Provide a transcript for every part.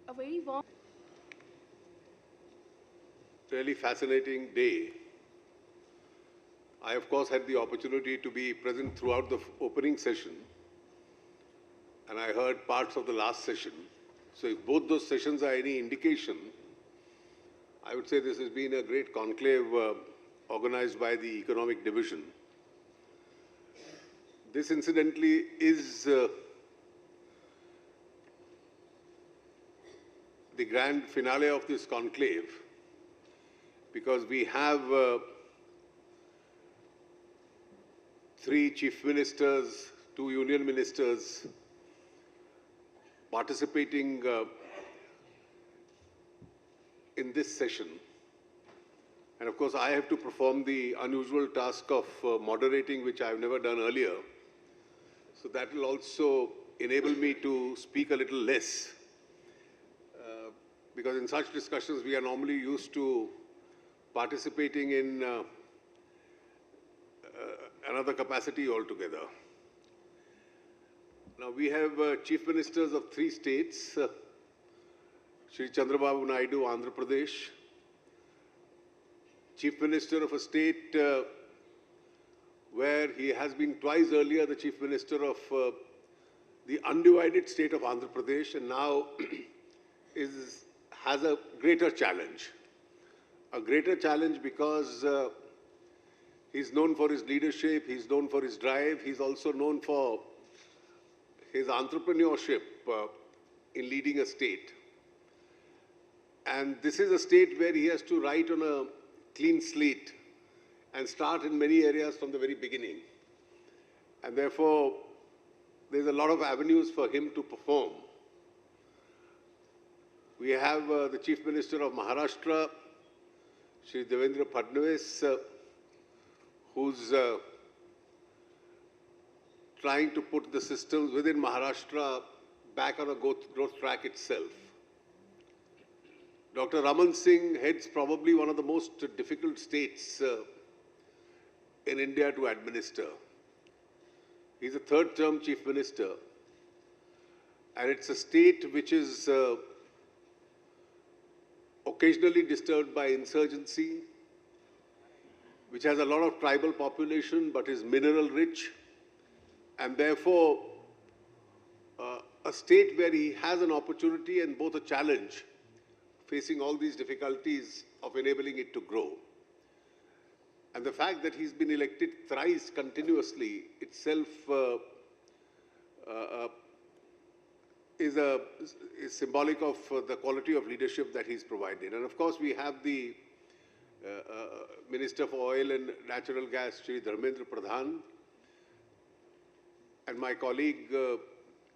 A very warm. Really fascinating day. I, of course, had the opportunity to be present throughout the opening session, and I heard parts of the last session. So if both those sessions are any indication, I would say this has been a great conclave organized by the Economic Division. This, incidentally, is the grand finale of this conclave, because we have three chief ministers, two union ministers participating in this session. And of course, I have to perform the unusual task of moderating, which I have never done earlier. So that will also enable me to speak a little less. Because in such discussions, we are normally used to participating in another capacity altogether. Now, we have chief ministers of three states, Shri Chandrababu Naidu, Andhra Pradesh, chief minister of a state where he has been twice earlier the chief minister of the undivided state of Andhra Pradesh, and now has a greater challenge. A greater challenge because he's known for his leadership, he's known for his drive, he's also known for his entrepreneurship in leading a state. And this is a state where he has to write on a clean slate and start in many areas from the very beginning. And therefore, there's a lot of avenues for him to perform. We have the Chief Minister of Maharashtra, Shri Devendra Fadnavis, who's trying to put the systems within Maharashtra back on a growth track itself. Dr. Raman Singh heads probably one of the most difficult states in India to administer. He's a third-term Chief Minister, and it's a state which is occasionally disturbed by insurgency, which has a lot of tribal population but is mineral rich, and therefore a state where he has an opportunity and both a challenge, facing all these difficulties of enabling it to grow. And the fact that he's been elected thrice continuously itself is symbolic of the quality of leadership that he's provided. And of course, we have the Minister for Oil and Natural Gas, Shri Dharmendra Pradhan, and my colleague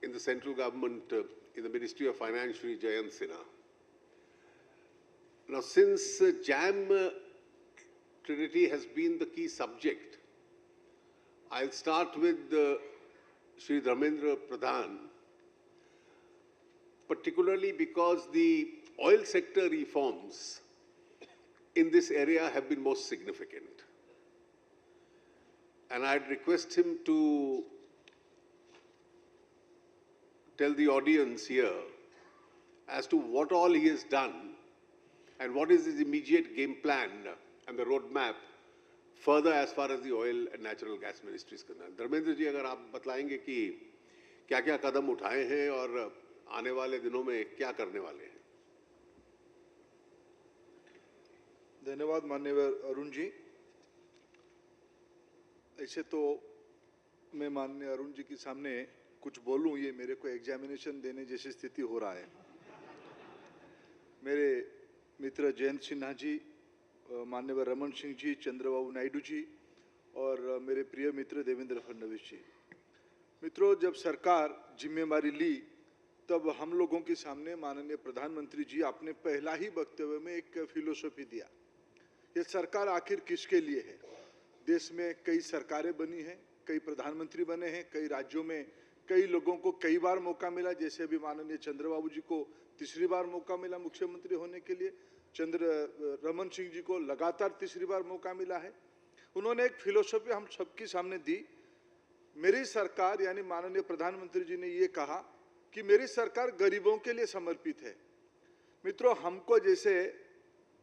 in the central government in the Ministry of Finance, Shri Jayant Sinha. Now, since JAM Trinity has been the key subject, I'll start with Shri Dharmendra Pradhan, particularly because the oil sector reforms in this area have been most significant. And I'd request him to tell the audience here as to what all he has done and what is his immediate game plan and the roadmap further as far as the oil and natural gas ministry is concerned. Dharmendra ji, अगर आप बतलाएंगे कि क्या-क्या कदम उठाए हैं और आने वाले दिनों में क्या करने वाले हैं? धन्यवाद माननीय अरुण जी। ऐसे तो मैं माननीय अरुण जी के सामने कुछ बोलूं, ये मेरे को एग्जामिनेशन देने जैसी स्थिति हो रहा है। मेरे मित्र जयंत सिन्हा जी, माननीय रमन सिंह जी, चंद्रबाबू नायडू जी और मेरे प्रिय मित्र देवेंद्र फडणवीस जी। मित्रों, जब सरकार जिम्मेदारी ली तब हम लोगों के सामने माननीय प्रधानमंत्री जी आपने पहला ही वक्तव्य में एक फिलोसफी दिया। ये सरकार आखिर किसके लिए है? देश में कई सरकारें बनी हैं, कई प्रधानमंत्री बने हैं, कई राज्यों में कई लोगों को कई बार मौका मिला, जैसे अभी माननीय चंद्रबाबू जी को तीसरी बार मौका मिला मुख्यमंत्री होने के लिए, रमन सिंह जी को लगातार तीसरी बार मौका मिला है। उन्होंने एक फिलोसफी हम सबके सामने दी। मेरी सरकार यानी माननीय प्रधानमंत्री जी ने ये कहा कि मेरी सरकार गरीबों के लिए समर्पित है, मित्रों, हमको जैसे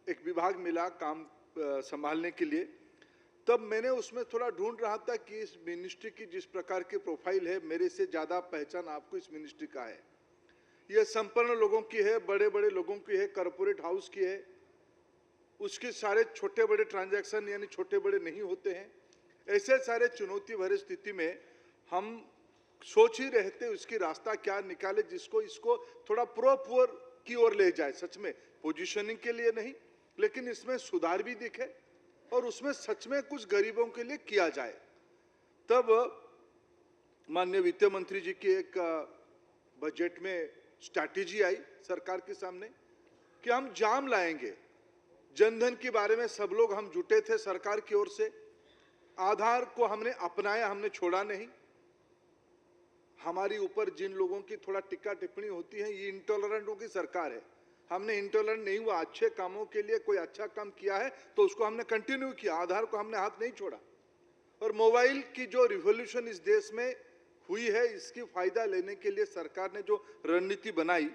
एक विभाग मिला काम संभालने के लिए, तब मैंने उसमें थोड़ा ढूंढ रहा था कि इस मिनिस्ट्री की जिस प्रकार की प्रोफाइल है, मेरे से ज़्यादा पहचान आपको इस मिनिस्ट्री का है। यह संपन्न लोगों की है, बड़े बड़े लोगों की है, कॉरपोरेट हाउस की है। उसके सारे छोटे बड़े ट्रांजैक्शन यानी छोटे बड़े नहीं होते हैं। ऐसे सारे चुनौती भरे स्थिति में हम सोच ही रहे थे उसकी रास्ता क्या निकाले जिसको इसको थोड़ा पुअर की ओर ले जाए। सच में पोजीशनिंग के लिए नहीं, लेकिन इसमें सुधार भी दिखे और उसमें सच में कुछ गरीबों के लिए किया जाए। तब माननीय वित्त मंत्री जी की एक बजट में स्ट्रैटेजी आई सरकार के सामने कि हम जाम लाएंगे। जनधन के बारे में सब लोग हम जुटे थे सरकार की ओर से। आधार को हमने अपनाया, हमने छोड़ा नहीं। हमारी ऊपर जिन लोगों की थोड़ा टिक्का टिप्पणी होती है, ये इंटॉलरेंटों की सरकार है। हमने इंटॉलरेंट नहीं हुआ, अच्छे कामों के लिए कोई अच्छा काम किया है तो उसको हमने कंटिन्यू किया। आधार को हमने हाथ नहीं छोड़ा। और मोबाइल की जो रिवॉल्यूशन इस देश में हुई है, इसकी फायदा लेने के लिए सरकार ने जो रणनीति बनाई,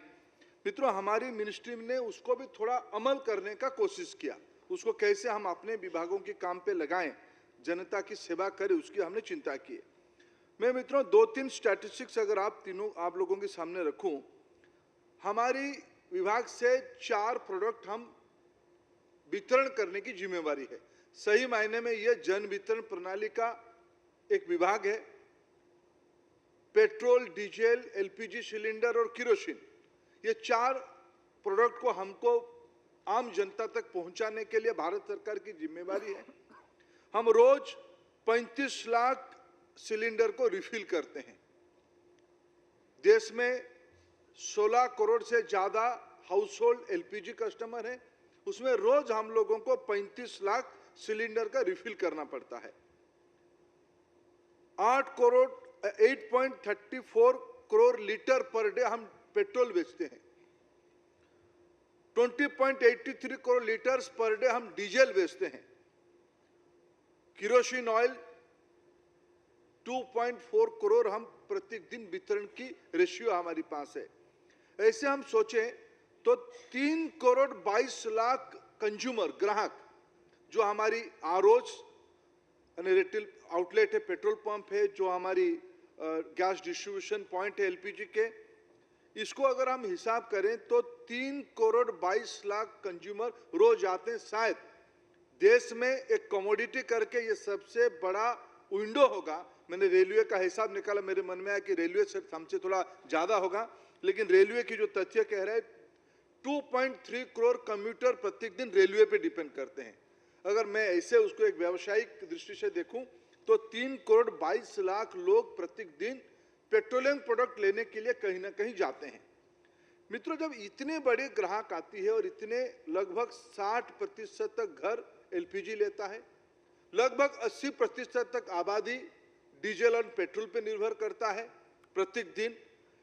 मित्रों हमारी मिनिस्ट्री ने उसको भी थोड़ा अमल करने का कोशिश किया। उसको कैसे हम अपने विभागों के काम पे लगाएं, जनता की सेवा करें, उसकी हमने चिंता की। मैं मित्रों 2-3 स्टैटिस्टिक्स अगर आप लोगों के सामने रखूं, हमारी विभाग से 4 प्रोडक्ट हम वितरण करने की जिम्मेवारी है। सही मायने में यह जन वितरण प्रणाली का एक विभाग है। पेट्रोल, डीजल, एलपीजी सिलेंडर और किरोसिन, ये 4 प्रोडक्ट को हमको आम जनता तक पहुंचाने के लिए भारत सरकार की जिम्मेवारी है। हम रोज 35 लाख सिलेंडर को रिफिल करते हैं। देश में 16 करोड़ से ज्यादा हाउस होल्ड एलपीजी कस्टमर है। उसमें रोज हम लोगों को 35 लाख सिलेंडर का रिफिल करना पड़ता है। 8.34 करोड़ लीटर पर डे हम पेट्रोल बेचते हैं। 20.83 करोड़ लीटर्स पर डे हम डीजल बेचते हैं। किरोसिन ऑयल 2.4 करोड़ हम प्रत्येक दिन वितरण की रेशियो हमारी पास है। ऐसे हम सोचें तो 3 करोड़ 22 लाख कंज्यूमर, ग्राहक, जो हमारी आरओज यानी रिटेल आउटलेट है, पेट्रोल पंप है, जो हमारी गैस डिस्ट्रीब्यूशन पॉइंट है एलपीजी के, इसको अगर हम हिसाब करें तो 3 करोड़ 22 लाख कंज्यूमर रोज आते हैं। शायद देश में एक कमोडिटी करके ये सबसे बड़ा विंडो होगा। मैंने रेलवे का हिसाब निकाला, मेरे मन में आया कि रेलवे से हमसे थोड़ा ज्यादा होगा, लेकिन रेलवे की जो तथ्य कह रहा है 2.3 करोड़ कम्यूटर प्रत्येक दिन रेलवे पे डिपेंड करते हैं। अगर मैं ऐसे उसको एक व्यावसायिक दृष्टि से देखूं तो 3 करोड़ 22 लाख लोग प्रत्येक दिन पेट्रोलियम प्रोडक्ट लेने के लिए कहीं ना कहीं जाते हैं। मित्रों, जब इतने बड़े ग्राहक आती है और इतने लगभग 60% तक घर एलपीजी लेता है, लगभग 80% तक आबादी डीजल और पेट्रोल पे निर्भर करता है प्रत्येक दिन,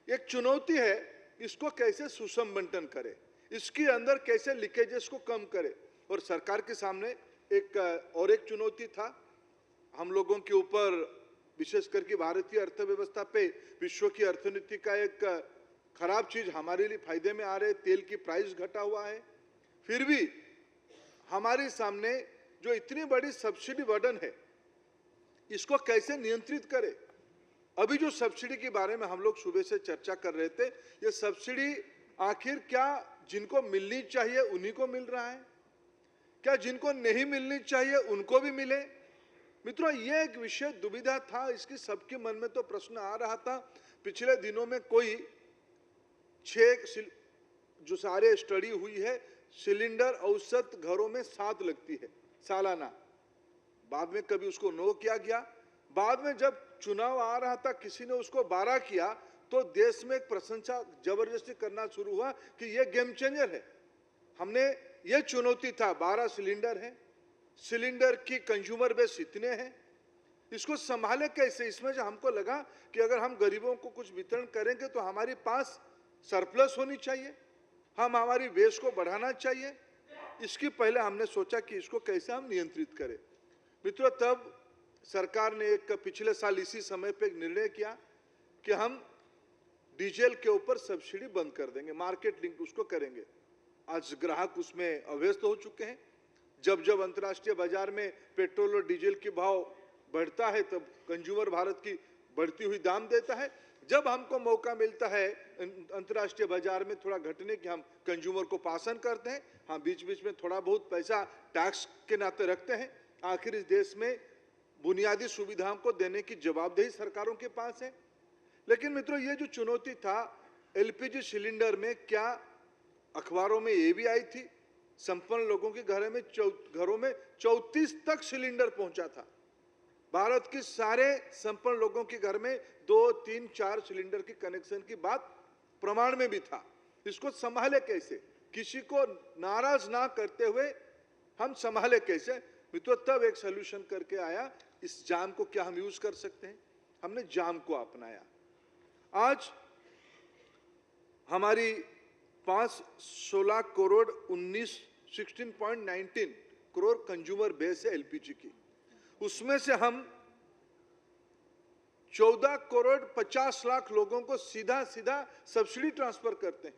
एक चुनौती है इसको कैसे सुषम बंटन करे, इसके अंदर कैसे लीकेजेस को कम करे। और सरकार के सामने एक चुनौती था हम लोगों के ऊपर, विशेष करके भारतीय अर्थव्यवस्था पे विश्व की अर्थनीति का एक खराब चीज हमारे लिए फायदे में आ रहे, तेल की प्राइस घटा हुआ है। फिर भी हमारे सामने जो इतनी बड़ी सब्सिडी बर्डन है, इसको कैसे नियंत्रित करे। अभी जो सब्सिडी के बारे में हम लोग सुबह से चर्चा कर रहे थे, ये सब्सिडी आखिर क्या जिनको मिलनी चाहिए उन्हीं को मिल रहा है, क्या जिनको नहीं मिलनी चाहिए उनको भी मिले। मित्रों, ये एक विषय दुविधा था, इसकी सबके मन में तो प्रश्न आ रहा था। पिछले दिनों में कोई 6 जो सारे स्टडी हुई है, सिलेंडर औसत घरों में 7 लगती है सालाना। बाद में कभी उसको 9 किया गया, बाद में जब चुनाव आ रहा था किसी ने उसको 12 किया, तो देश में एक प्रशंसा जबरदस्ती करना शुरू हुआ कि ये गेम चेंजर है। हमने ये चुनौती था, 12 सिलेंडर है, सिलेंडर की कंज्यूमर बेस इतने हैं, इसको संभाले कैसे। इसमें जो हमको लगा कि अगर हम गरीबों को कुछ वितरण करेंगे तो हमारे पास सरप्लस होनी चाहिए, हम हमारी बेस को बढ़ाना चाहिए। इसकी पहले हमने सोचा कि इसको कैसे हम नियंत्रित करें। मित्रों, तब सरकार ने पिछले साल इसी समय पे एक निर्णय किया कि हम डीजल के ऊपर सब्सिडी बंद कर देंगे, मार्केट लिंक उसको करेंगे। आज ग्राहक उसमें अभ्यस्त हो चुके हैं। जब जब अंतर्राष्ट्रीय बाजार में पेट्रोल और डीजल के भाव बढ़ता है तब कंज्यूमर भारत की बढ़ती हुई दाम देता है। जब हमको मौका मिलता है अंतर्राष्ट्रीय बाजार में थोड़ा घटने की, हम कंज्यूमर को पासन करते हैं। हाँ, बीच बीच में थोड़ा बहुत पैसा टैक्स के नाते रखते हैं। आखिर इस देश में बुनियादी सुविधाओं को देने की जवाबदेही सरकारों के पास है। लेकिन मित्रों, ये जो चुनौती था एलपीजी सिलेंडर में, क्या अखबारों में ये भी आई थी, संपन्न लोगों के घरों में 34 तक सिलेंडर पहुंचा था। भारत के सारे संपन्न लोगों के घर में 2, 3, 4 सिलेंडर की कनेक्शन की बात प्रमाण में भी था। इसको संभाले कैसे, किसी को नाराज ना करते हुए हम संभाले कैसे? मित्रों, तब एक सोल्यूशन करके आया, इस जाम को क्या हम यूज कर सकते हैं? हमने जाम को अपनाया। आज हमारी 16 करोड़ 16.19 करोड़ कंज्यूमर बेस है एलपीजी की। उसमें से हम 14 करोड़ 50 लाख लोगों को सीधा सीधा सब्सिडी ट्रांसफर करते हैं।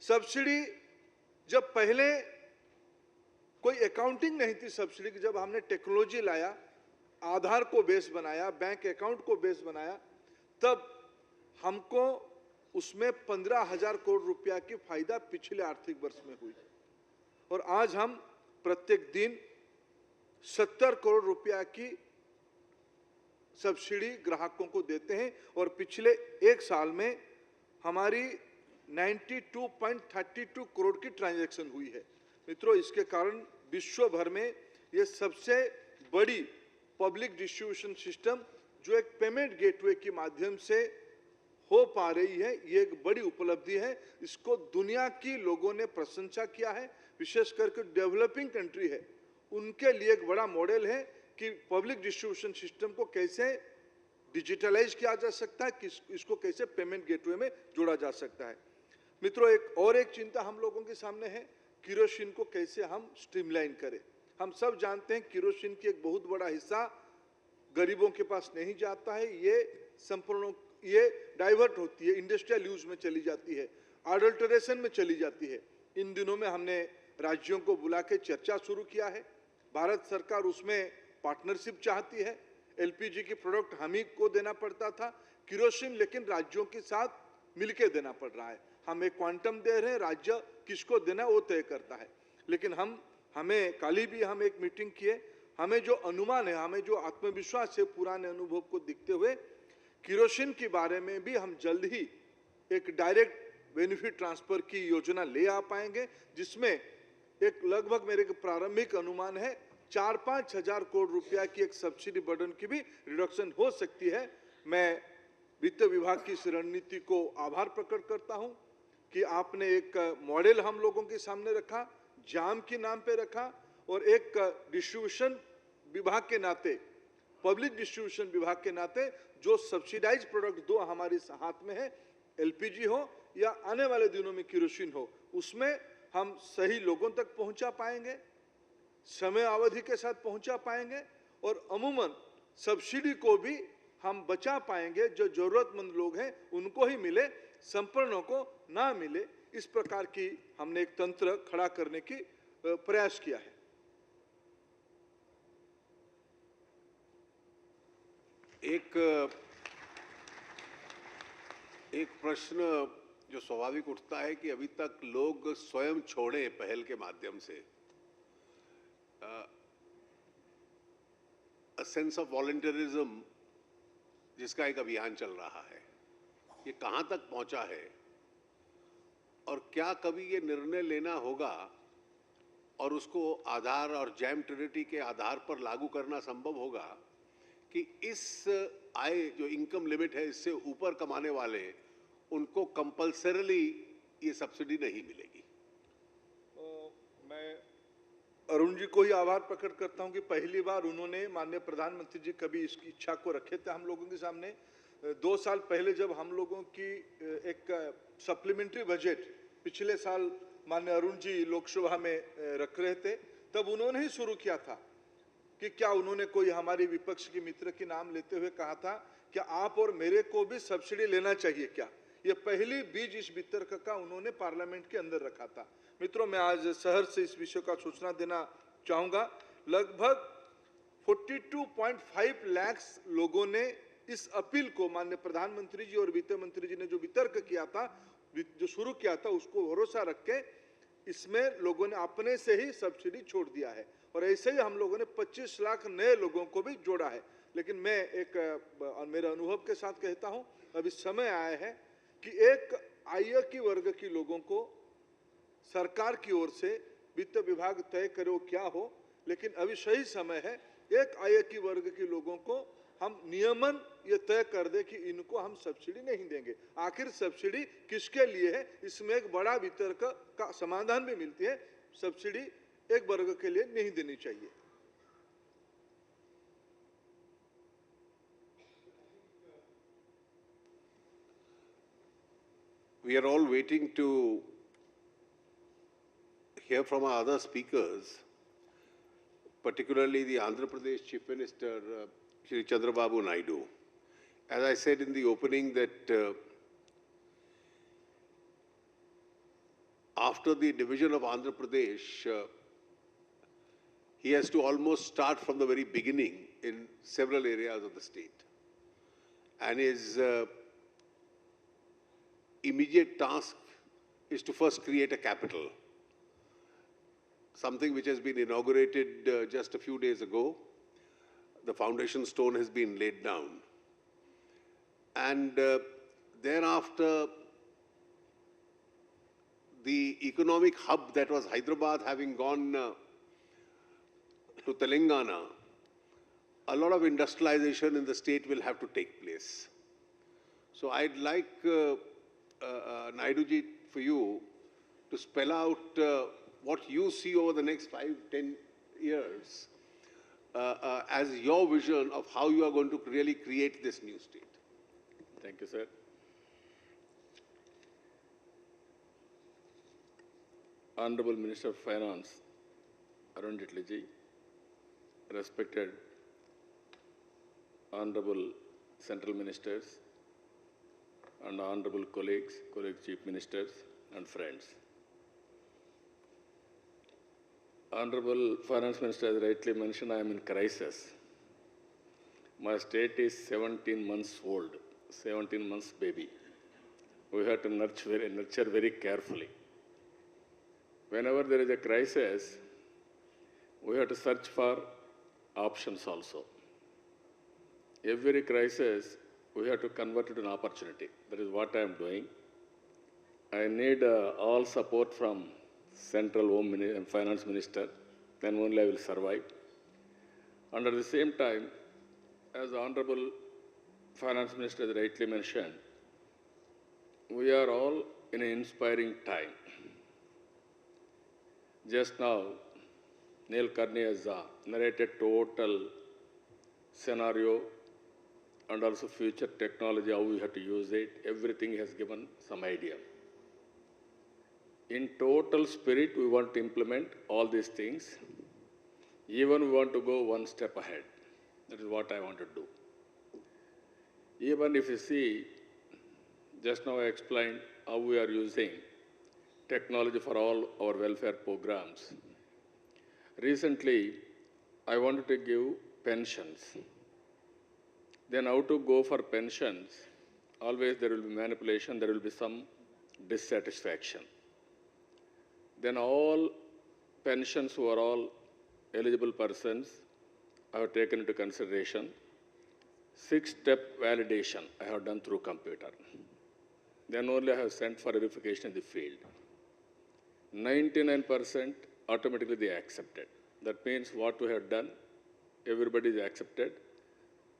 सब्सिडी जब पहले कोई अकाउंटिंग नहीं थी सब्सिडी की, जब हमने टेक्नोलॉजी लाया, आधार को बेस बनाया, बैंक अकाउंट को बेस बनाया, तब हमको उसमें 15,000 करोड़ रुपया की फायदा पिछले आर्थिक वर्ष में हुई। और आज हम प्रत्येक दिन 70 करोड़ रुपया की सब्सिडी ग्राहकों को देते हैं। और पिछले एक साल में हमारी 92.32 करोड़ की ट्रांजैक्शन हुई है। मित्रों, इसके कारण विश्व भर में ये सबसे बड़ी पब्लिक डिस्ट्रीब्यूशन सिस्टम जो एक पेमेंट गेटवे के माध्यम से हो पा रही है, ये एक बड़ी उपलब्धि है। इसको दुनिया की लोगों ने प्रशंसा किया है, विशेष करके डेवलपिंग कंट्री है, उनके लिए एक बड़ा मॉडल है कि पब्लिक डिस्ट्रीब्यूशन सिस्टम को कैसे डिजिटलाइज किया जा सकता है, इसको कैसे पेमेंट गेटवे में जोड़ा जा सकता है। मित्रों, एक चिंता हम लोगों के सामने है, केरोसिन को कैसे हम स्ट्रीमलाइन करें। हम सब जानते हैं केरोसिन की एक बहुत बड़ा हिस्सा गरीबों के पास नहीं जाता है, ये डाइवर्ट होती है, इंडस्ट्रियल यूज में चली जाती है, अडल्टरेशन में चली जाती है। इन दिनों में हमने राज्यों को बुला के चर्चा शुरू किया है। भारत सरकार उसमें पार्टनरशिप चाहती है। एलपीजी की प्रोडक्ट हम ही को देना पड़ता था, केरोसिन लेकिन राज्यों के साथ मिलके देना पड़ रहा है। हम एक क्वांटम दे रहे हैं, राज्य किसको देना वो तय करता है। लेकिन हमें कल ही भी हम एक मीटिंग किए, हमें जो अनुमान है, हमें जो आत्मविश्वास है, पुराने अनुभव को देखते हुए केरोसिन के बारे में भी हम जल्द ही एक डायरेक्ट बेनिफिट ट्रांसफर की योजना ले आ पाएंगे, जिसमें एक लगभग मेरे प्रारंभिक अनुमान है 4-5 हजार करोड़ रुपया की एक सब्सिडी बर्डन की भी रिडक्शन हो सकती है। मैं वित्त विभाग की इस रणनीति को आभार प्रकट करता हूं कि आपने एक मॉडल हम लोगों के सामने रखा, जाम के नाम पे रखा, और एक डिस्ट्रीब्यूशन विभाग के नाते, पब्लिक डिस्ट्रीब्यूशन विभाग के नाते जो सब्सिडाइज प्रोडक्ट दो हमारे हाथ में है, एलपीजी हो या आने वाले दिनों में केरोसिन हो, उसमें हम सही लोगों तक पहुंचा पाएंगे, समय अवधि के साथ पहुंचा पाएंगे, और अमूमन सब्सिडी को भी हम बचा पाएंगे। जो जरूरतमंद लोग हैं उनको ही मिले, संपन्नों को ना मिले। इस प्रकार की हमने एक तंत्र खड़ा करने की प्रयास किया है। एक प्रश्न जो स्वाभाविक उठता है कि अभी तक लोग स्वयं छोड़े पहल के माध्यम से सेंस ऑफ वॉलंटियरिज्म जिसका एक अभियान चल रहा है, ये कहां तक पहुंचा है, और क्या कभी ये निर्णय लेना होगा और उसको आधार और जैम ट्रिनिटी के आधार पर लागू करना संभव होगा कि इस आय जो इनकम लिमिट है इससे ऊपर कमाने वाले उनको कंपल्सरीली ये सब्सिडी नहीं मिलेगी। मैं अरुण जी को ही आभार प्रकट करता हूं कि पहली बार उन्होंने, माननीय प्रधानमंत्री जी कभी इसकी इच्छा को रखे थे हम लोगों के सामने। 2 साल पहले जब हम लोगों की एक सप्लीमेंट्री बजट पिछले साल माननीय अरुण जी लोकसभा में रख रहे थे, तब उन्होंने ही शुरू किया था कि क्या उन्होंने कोई हमारी विपक्ष के मित्र के नाम लेते हुए कहा था कि आप और मेरे को भी सब्सिडी लेना चाहिए क्या। ये पहली बीज इस वितर्क का उन्होंने पार्लियामेंट के अंदर रखा था। मित्रों, मैं आज शहर से इस विषय का सूचना देना चाहूंगा। लगभग 42.5 लाख लोगों ने इस अपील को माननीय प्रधानमंत्री जी और वित्त मंत्री जी ने जो वितर्क किया था, जो शुरू किया था, उसको भरोसा रख के इसमें लोगों ने अपने से ही सब्सिडी छोड़ दिया है। और ऐसे ही हम लोगों ने 25 लाख नए लोगों को भी जोड़ा है। लेकिन मैं एक मेरे अनुभव के साथ कहता हूं, अभी समय आया है कि एक आय की वर्ग की लोगों को सरकार की ओर से वित्त विभाग तय करे वो क्या हो, लेकिन अभी सही समय है एक आय की वर्ग के लोगों को हम नियमन ये तय कर दे कि इनको हम सब्सिडी नहीं देंगे। आखिर सब्सिडी किसके लिए है, इसमें एक बड़ा वितर्क का समाधान भी मिलती है। सब्सिडी एक वर्ग के लिए नहीं देनी चाहिए। We are all waiting to hear from our other speakers, particularly the Andhra Pradesh Chief Minister, Shri Chandrababu Naidu. As I said in the opening that after the division of Andhra Pradesh, he has to almost start from the very beginning in several areas of the state. And his immediate task is to first create a capital, something which has been inaugurated just a few days ago. The foundation stone has been laid down. And thereafter, the economic hub that was Hyderabad having gone to Telangana, a lot of industrialization in the state will have to take place. So I'd like Naiduji, for you to spell out what you see over the next 5-10 years as your vision of how you are going to really create this new state. Thank you, sir. Honorable Minister of Finance, Arun Jaitley ji, respected Honorable Central Ministers, and Honorable colleagues, Chief Ministers, and friends. Honorable Finance Minister has rightly mentioned, I am in crisis. My state is 17 months old, 17 months baby. We have to nurture very carefully. Whenever there is a crisis, we have to search for options also. Every crisis, we have to convert it to an opportunity. That is what I am doing. I need all support from Central Home and Finance Minister, then only I will survive. And at the same time, as the Honorable Finance Minister has rightly mentioned, we are all in an inspiring time. Just now, Neil Kearney has narrated total scenario and also future technology, how we have to use it. Everything he has given some idea. In total spirit, we want to implement all these things. Even we want to go one step ahead. That is what I want to do. Even if you see, just now I explained how we are using technology for all our welfare programs. Recently, I wanted to give pensions. Then how to go for pensions? Always there will be manipulation, there will be some dissatisfaction. Then all pensions who are all eligible persons, I have taken into consideration. 6-step validation I have done through computer. Then only I have sent for verification in the field. 99% automatically they accepted. That means what we have done, everybody is accepted.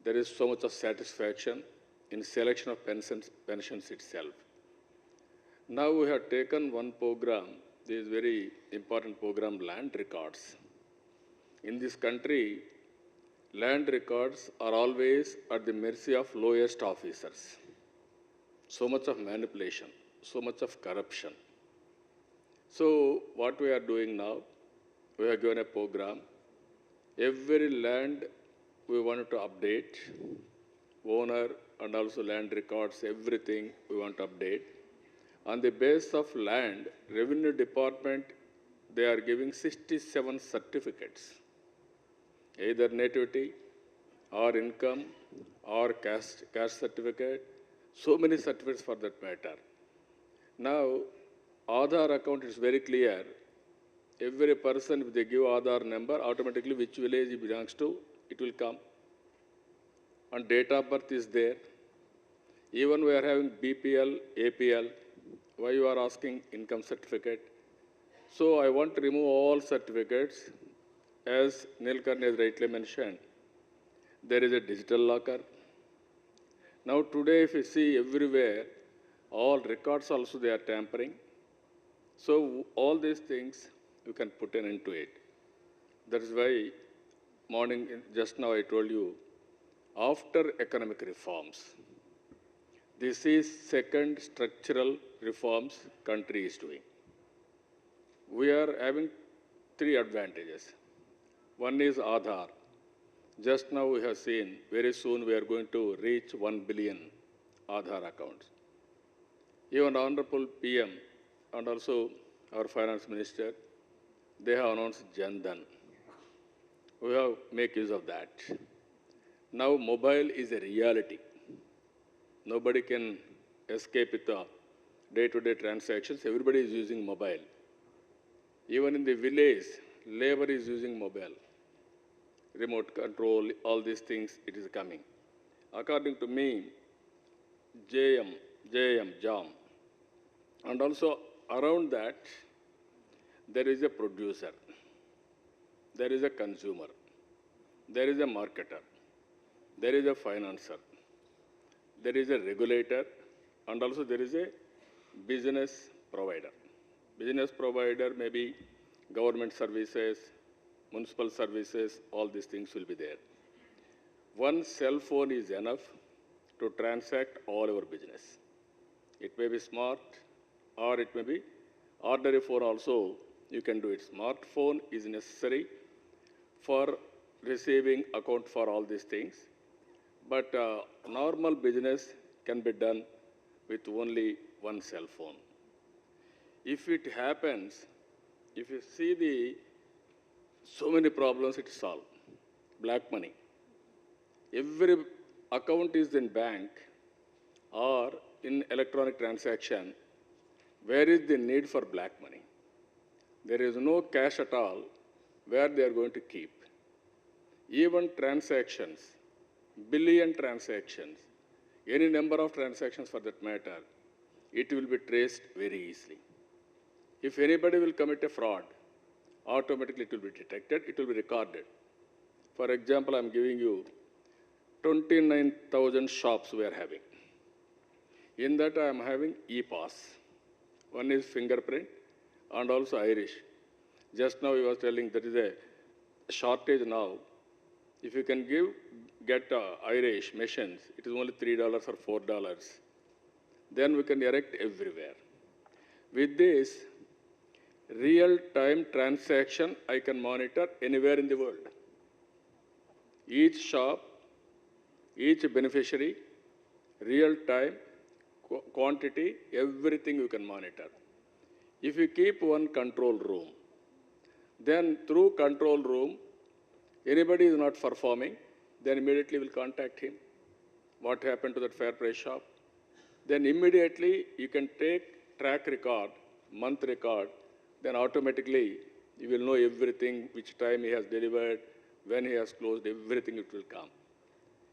There is so much of satisfaction in selection of pensions itself. Now we have taken one program, this very important program, land records. In this country, land records are always at the mercy of lowest officers. So much of manipulation, so much of corruption. So what we are doing now, we have given a program. Every land we wanted to update, owner and also land records, everything we want to update. On the base of land, Revenue Department, they are giving 67 certificates, either nativity or income or caste certificate, so many certificates for that matter. Now, Aadhaar account is very clear. Every person, if they give Aadhaar number, automatically which village he belongs to, it will come. And date of birth is there. Even we are having BPL, APL, why you are asking income certificate? So I want to remove all certificates. As Nilkarni has rightly mentioned, there is a digital locker. Now today if you see everywhere, all records also they are tampering. So all these things, you can put an end to it. That is why morning, just now I told you, after economic reforms, this is second structural reforms country is doing. We are having three advantages. One is Aadhaar. Just now we have seen, very soon we are going to reach 1 billion Aadhaar accounts. Even Honorable PM and also our Finance Minister, they have announced Jan Dhan. We have make use of that. Now mobile is a reality. Nobody can escape with the day-to-day transactions. Everybody is using mobile. Even in the village, labor is using mobile. Remote control, all these things, it is coming. According to me, JAM, and also around that, there is a producer, there is a consumer, there is a marketer, there is a financer, there is a regulator, and also there is a business provider. Business provider may be government services, municipal services, all these things will be there. One cell phone is enough to transact all our business. It may be smart or it may be ordinary phone also, you can do it. Smartphone is necessary for receiving account for all these things. But normal business can be done with only one cell phone. If it happens, if you see so many problems it solves. Black money. Every account is in bank or in electronic transaction. Where is the need for black money? There is no cash at all where they are going to keep. Even transactions, billion transactions, any number of transactions for that matter, it will be traced very easily. If anybody will commit a fraud, automatically it will be detected, it will be recorded. For example, I'm giving you 29,000 shops we are having. In that I am having e-pass. One is fingerprint and also iris. Just now he was telling there is a shortage now. If you can get iris machines, it is only $3 or $4. Then we can erect everywhere. With this, real-time transaction I can monitor anywhere in the world. Each shop, each beneficiary, real-time, quantity, everything you can monitor. If you keep one control room, then through control room, anybody is not performing, then immediately will contact him. What happened to that fair price shop? Then immediately you can take track record, month record, then automatically you will know everything, which time he has delivered, when he has closed, everything it will come.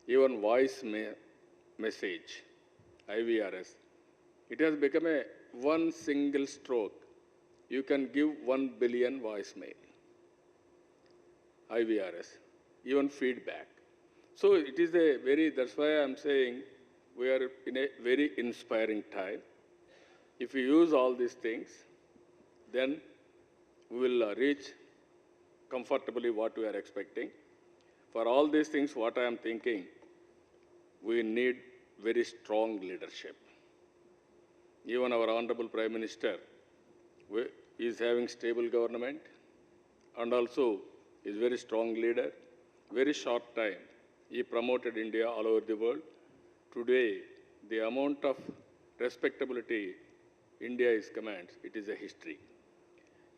Even voice message, IVRS, it has become a one single stroke. You can give 1 billion voicemail, IVRS, even feedback. So it is a very, that's why I'm saying we are in a very inspiring time. If we use all these things, then we will reach comfortably what we are expecting. For all these things, what I am thinking, we need very strong leadership. Even our Honorable Prime Minister is having stable government and also is very strong leader. Very short time, he promoted India all over the world. today, the amount of respectability India is commands, it is a history.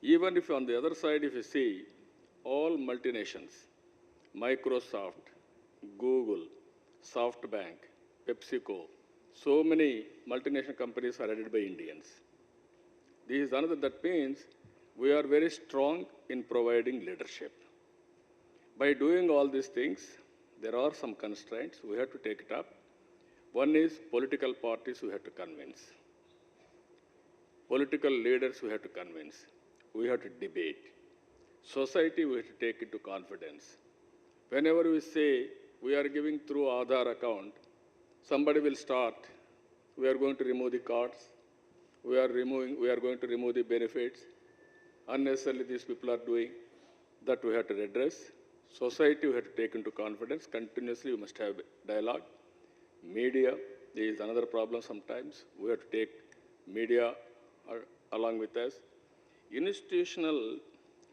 Even if on the other side, if you see all multinations, Microsoft, Google, SoftBank, PepsiCo, so many multinational companies are headed by Indians. This is another, that means we are very strong in providing leadership. By doing all these things, there are some constraints, we have to take it up. One is political parties we have to convince. Political leaders we have to convince. We have to debate. Society we have to take into confidence. Whenever we say we are giving through Aadhaar account, somebody will start, we are going to remove the cards, we are going to remove the benefits. Unnecessarily these people are doing. That we have to address. Society we have to take into confidence. Continuously we must have dialogue. Media, there is another problem sometimes. We have to take media along with us. Institutional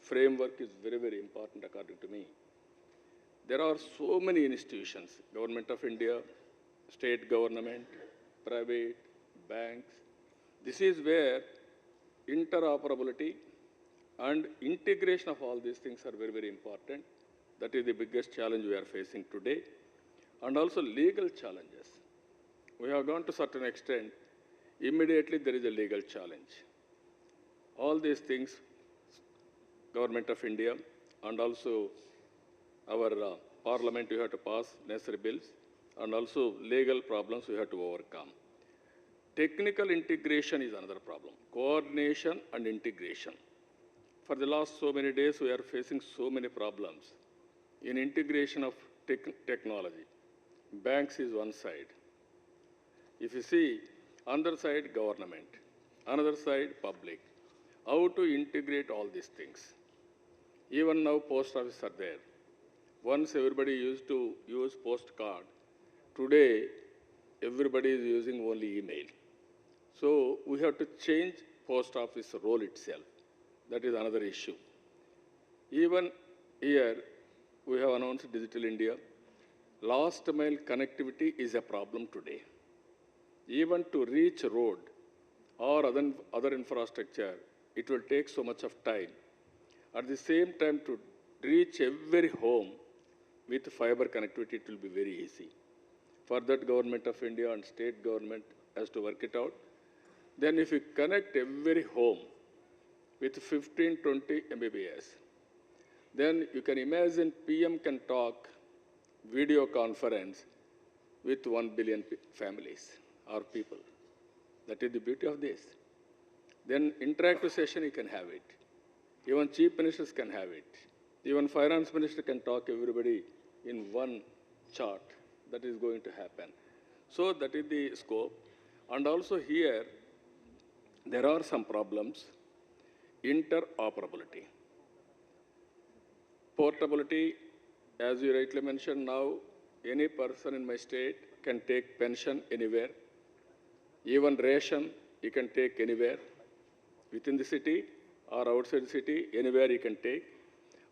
framework is very, very important according to me. There are so many institutions, Government of India, state government, private, banks. This is where interoperability and integration of all these things are very, very important. That is the biggest challenge we are facing today. And also legal challenges. We have gone to a certain extent, immediately there is a legal challenge. All these things, Government of India and also our Parliament, we have to pass necessary bills, and also legal problems we have to overcome. Technical integration is another problem. Coordination and integration. For the last so many days, we are facing so many problems in integration of technology. Banks is one side. If you see, other side government, another side public. How to integrate all these things? Even now post offices are there. Once everybody used to use postcard. Today, everybody is using only email. So we have to change post office role itself. That is another issue. Even here, we have announced Digital India. Last mile connectivity is a problem today. Even to reach road or other infrastructure, it will take so much of time. At the same time, to reach every home with fiber connectivity, it will be very easy. For that, Government of India and state government has to work it out. Then if you connect every home with 15, 20 Mbps, then you can imagine PM can talk video conference with 1 billion families or people. That is the beauty of this. Then interactive session, you can have it. Even chief ministers can have it. Even finance minister can talk everybody in one chart. That is going to happen. So that is the scope. And also here, there are some problems. Interoperability. Portability, as you rightly mentioned now, any person in my state can take pension anywhere. Even ration, you can take anywhere. Within the city or outside the city, anywhere you can take.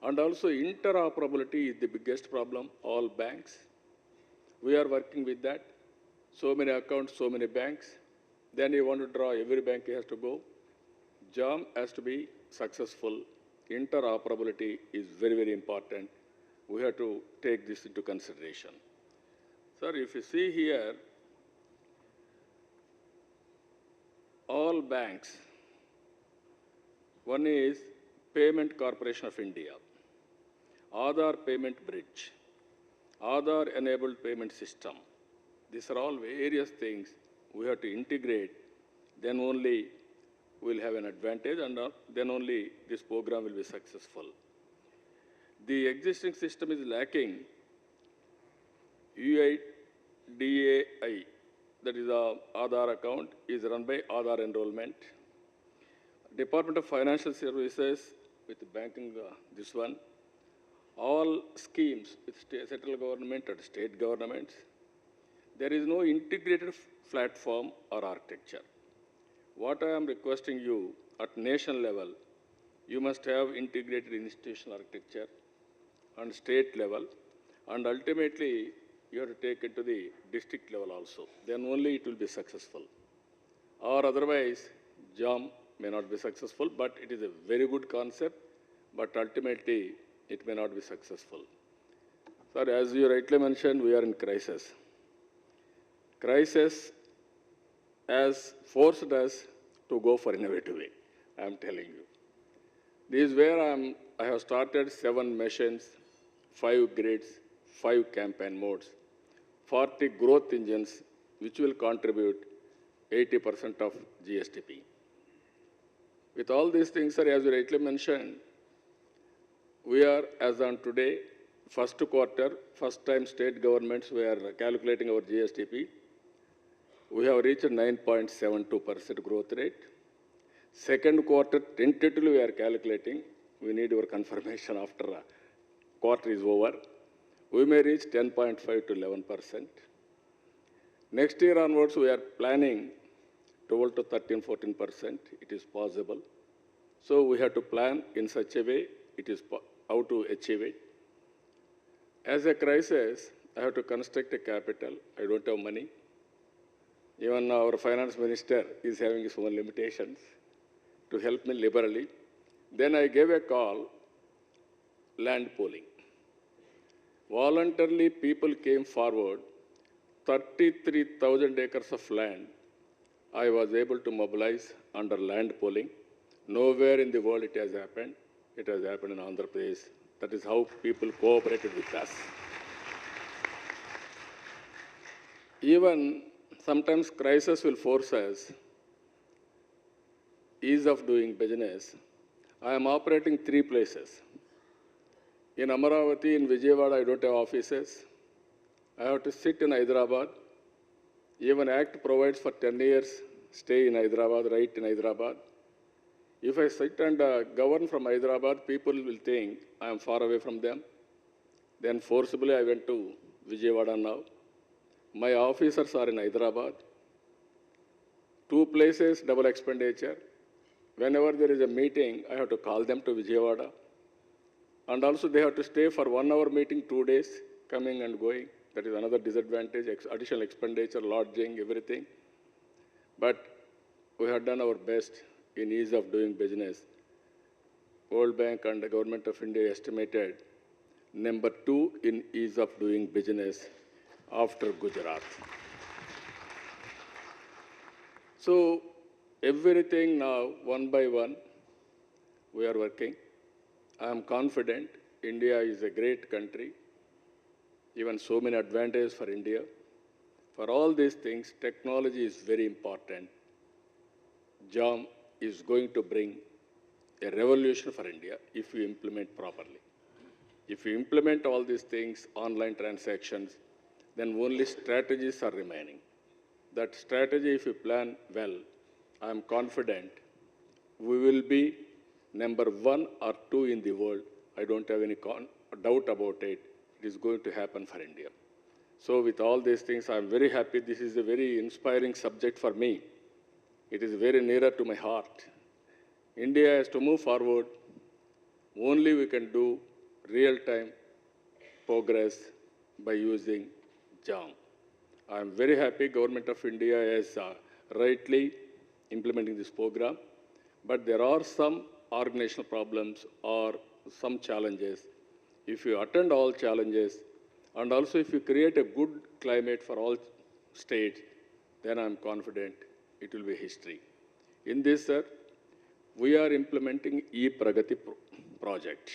And also interoperability is the biggest problem, all banks. We are working with that. So many accounts, so many banks. Then you want to draw, every bank has to go. JAM has to be successful. Interoperability is very, very important. We have to take this into consideration. Sir, if you see here, all banks, one is Payment Corporation of India, Aadhaar Payment Bridge, Aadhaar Enabled Payment System. These are all various things we have to integrate, then only we'll have an advantage, and then only this program will be successful. The existing system is lacking UIDAI, that is the Aadhaar account, is run by Aadhaar enrollment. Department of Financial Services with banking, this one, all schemes with central government and state governments, there is no integrated platform or architecture. What I am requesting you at nation level, you must have integrated institutional architecture and state level, and ultimately you have to take it to the district level also. Then only it will be successful. Or otherwise, JAM may not be successful, but it is a very good concept, but ultimately it may not be successful. Sir, as you rightly mentioned, we are in crisis. Crisis has forced us to go for innovative way, I am telling you. This is where I have started 7 missions, 5 grids, 5 campaign modes, 40 growth engines, which will contribute 80% of GSTP. With all these things, sir, as you rightly mentioned, we are, as on today, first quarter, first time state governments were calculating our GSTP. We have reached 9.72% growth rate. Second quarter, tentatively we are calculating. We need your confirmation after a quarter is over. We may reach 10.5 to 11%. Next year onwards, we are planning 12 to 13, 14%. It is possible. So we have to plan in such a way, it is how to achieve it. As a crisis, I have to construct a capital. I don't have money. Even our finance minister is having his own limitations to help me liberally. Then I gave a call, land pooling. Voluntarily, people came forward, 33,000 acres of land I was able to mobilize under land pooling. Nowhere in the world it has happened. It has happened in Andhra Pradesh. That is how people cooperated with us. Even sometimes crisis will force us ease of doing business. I am operating 3 places. In Amaravati, in Vijayawada, I don't have offices. I have to sit in Hyderabad. Even Act provides for 10 years stay in Hyderabad, right in Hyderabad. If I sit and govern from Hyderabad, people will think I am far away from them. Then forcibly I went to Vijayawada now. My officers are in Hyderabad. 2 places, double expenditure. Whenever there is a meeting, I have to call them to Vijayawada. And also they have to stay for 1 hour meeting, 2 days, coming and going. That is another disadvantage, additional expenditure, lodging, everything. But we have done our best in ease of doing business. World Bank and the Government of India estimated number 2 in ease of doing business after Gujarat. So everything now, one by one, we are working. I am confident India is a great country. Even so many advantages for India. For all these things, technology is very important. JAM is going to bring a revolution for India if we implement properly. If we implement all these things, online transactions, then only strategies are remaining. That strategy, if you plan well, I am confident we will be number 1 or 2 in the world. I don't have any doubt about it. It is going to happen for India. So with all these things, I am very happy. This is a very inspiring subject for me. It is very nearer to my heart. India has to move forward. Only we can do real-time progress by using JAM. I am very happy Government of India is rightly implementing this program. But there are some organizational problems or some challenges. If you attend all challenges, and also if you create a good climate for all states, then I'm confident it will be history. In this, sir, we are implementing e-Pragati project.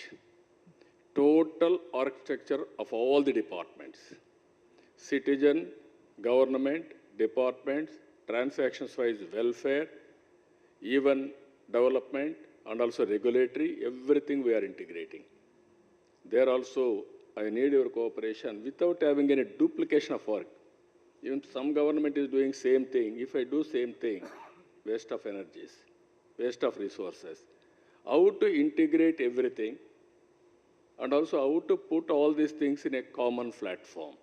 Total architecture of all the departments. Citizen, government, departments, transactions-wise welfare, even development, and also regulatory, everything we are integrating. There also, I need your cooperation without having any duplication of work. Even some government is doing same thing. If I do same thing, waste of energies, waste of resources. How to integrate everything, and also how to put all these things in a common platform.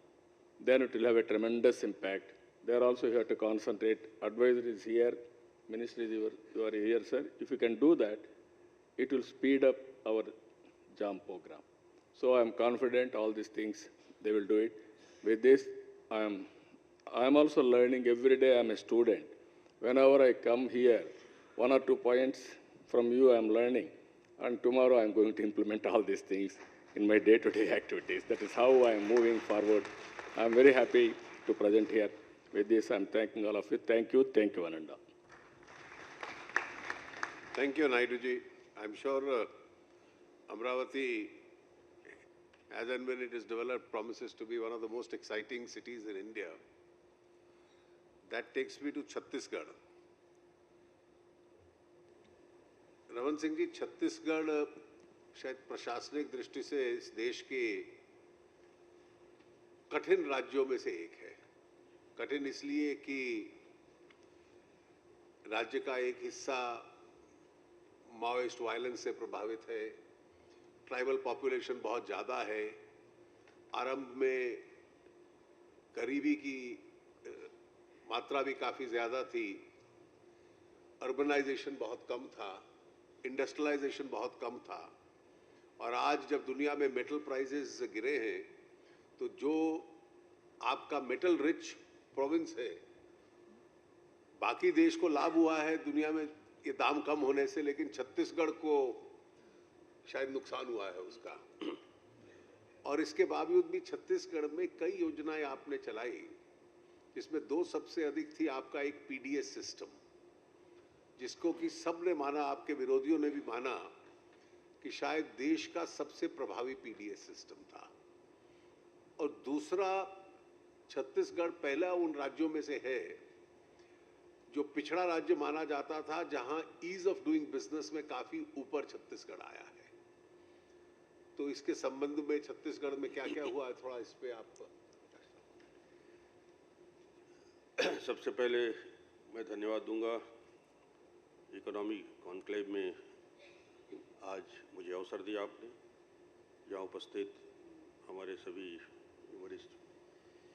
Then it will have a tremendous impact. There also you have to concentrate. Advisor is here, ministry is you are here, sir. If you can do that, it will speed up our JAM program. So I am confident all these things, they will do it. With this, I am also learning every day. I'm a student. Whenever I come here, 1 or 2 points from you I'm learning, and tomorrow I'm going to implement all these things in my day-to-day activities. That is how I'm moving forward. I'm very happy to present here. With this, I'm thanking all of you. Thank you, Ananda. Thank you, Naiduji. I'm sure Amravati, as and when it is developed, promises to be one of the most exciting cities in India. That takes me to Chhattisgarh. Raman Singh जी, छत्तीसगढ़ शायद प्रशासनिक दृष्टि से इस देश के कठिन राज्यों में से एक है। कठिन इसलिए कि राज्य का एक हिस्सा माओइस्ट वायलेंस से प्रभावित है, ट्राइबल पॉपुलेशन बहुत ज़्यादा है, आरंभ में गरीबी की मात्रा भी काफ़ी ज़्यादा थी, अर्बनाइजेशन बहुत कम था, इंडस्ट्रियलाइजेशन बहुत कम था, और आज जब दुनिया में मेटल प्राइसेस गिरे हैं तो जो आपका मेटल रिच प्रोविंस है, बाकी देश को लाभ हुआ है दुनिया में ये दाम कम होने से, लेकिन छत्तीसगढ़ को शायद नुकसान हुआ है उसका। और इसके बावजूद भी छत्तीसगढ़ में कई योजनाएं आपने चलाई, जिसमें दो सबसे अधिक थी। आपका एक पीडीएस सिस्टम, जिसको कि सबने माना, आपके विरोधियों ने भी माना कि शायद देश का सबसे प्रभावी पीडीएस सिस्टम था। और दूसरा, छत्तीसगढ़ पहला उन राज्यों में से है जो पिछड़ा राज्य माना जाता था, जहां ईज ऑफ डूइंग बिजनेस में काफी ऊपर छत्तीसगढ़ आया है। तो इसके संबंध में छत्तीसगढ़ में क्या क्या हुआ है, थोड़ा इस पे आप। सबसे पहले मैं धन्यवाद दूंगा इकोनॉमी कॉन्क्लेव में आज मुझे अवसर दिया आपने, जहाँ उपस्थित हमारे सभी वरिष्ठ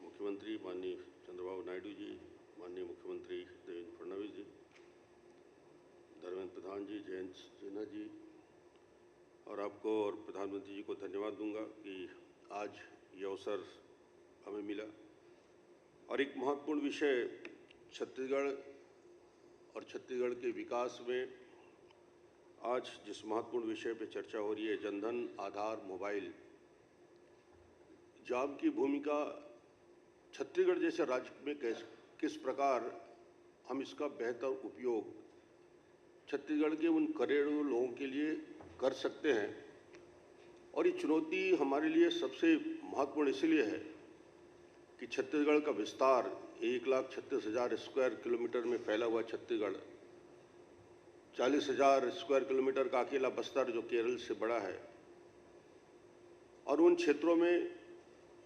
मुख्यमंत्री माननीय चंद्रबाबू नायडू जी, माननीय मुख्यमंत्री देवेंद्र फडणवीस जी, धर्मेंद्र प्रधान जी, जयंत सिन्हा जी, और आपको और प्रधानमंत्री जी को धन्यवाद दूंगा कि आज ये अवसर हमें मिला। और एक महत्वपूर्ण विषय छत्तीसगढ़ और छत्तीसगढ़ के विकास में आज जिस महत्वपूर्ण विषय पे चर्चा हो रही है, जनधन आधार मोबाइल, जाम की भूमिका छत्तीसगढ़ जैसे राज्य में किस प्रकार हम इसका बेहतर उपयोग छत्तीसगढ़ के उन करोड़ों लोगों के लिए कर सकते हैं। और ये चुनौती हमारे लिए सबसे महत्वपूर्ण इसलिए है कि छत्तीसगढ़ का विस्तार 1,36,000 स्क्वायर किलोमीटर में फैला हुआ छत्तीसगढ़, 40,000 स्क्वायर किलोमीटर का अकेला बस्तर जो केरल से बड़ा है, और उन क्षेत्रों में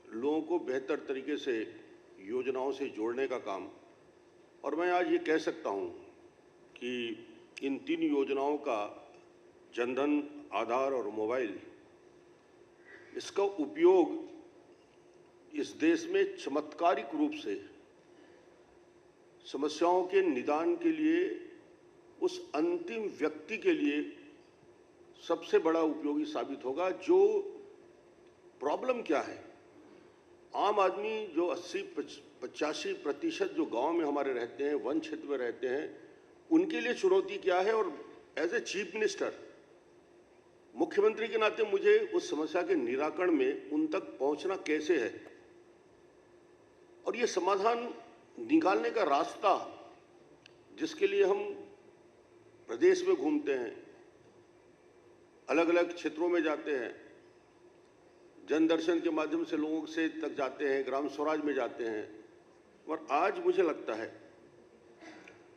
लोगों को बेहतर तरीके से योजनाओं से जोड़ने का काम। और मैं आज ये कह सकता हूँ कि इन 3 योजनाओं का, जनधन, आधार और मोबाइल, इसका उपयोग इस देश में चमत्कारिक रूप से समस्याओं के निदान के लिए, उस अंतिम व्यक्ति के लिए सबसे बड़ा उपयोगी साबित होगा। जो प्रॉब्लम क्या है, आम आदमी जो 80-85% जो गांव में हमारे रहते हैं, वन क्षेत्र में रहते हैं, उनके लिए चुनौती क्या है, और एज ए चीफ मिनिस्टर, मुख्यमंत्री के नाते मुझे उस समस्या के निराकरण में उन तक पहुंचना कैसे है, और ये समाधान निकालने का रास्ता, जिसके लिए हम प्रदेश में घूमते हैं, अलग अलग क्षेत्रों में जाते हैं, जन दर्शन के माध्यम से लोगों से तक जाते हैं, ग्राम स्वराज में जाते हैं। और आज मुझे लगता है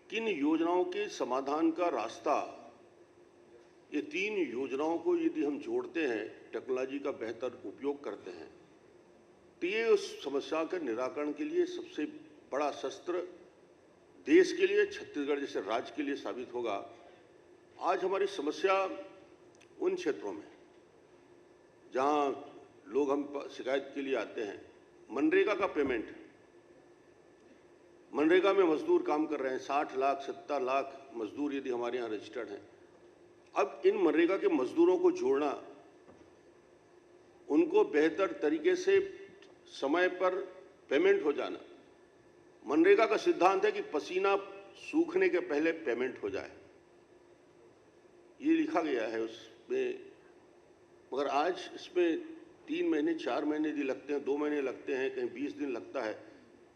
कि इन योजनाओं के समाधान का रास्ता, ये 3 योजनाओं को यदि हम जोड़ते हैं, टेक्नोलॉजी का बेहतर उपयोग करते हैं, तो ये उस समस्या के निराकरण के लिए सबसे बड़ा शस्त्र देश के लिए, छत्तीसगढ़ जैसे राज्य के लिए साबित होगा। आज हमारी समस्या उन क्षेत्रों में जहां लोग हम शिकायत के लिए आते हैं, मनरेगा का पेमेंट, मनरेगा में मजदूर काम कर रहे हैं, 60 लाख 70 लाख मजदूर यदि हमारे यहाँ रजिस्टर्ड हैं। अब इन मनरेगा के मजदूरों को जोड़ना, उनको बेहतर तरीके से समय पर पेमेंट हो जाना। मनरेगा का सिद्धांत है कि पसीना सूखने के पहले पेमेंट हो जाए, ये लिखा गया है उसमें। मगर आज इसमें 3 महीने 4 महीने भी लगते हैं, 2 महीने लगते हैं, कहीं 20 दिन लगता है।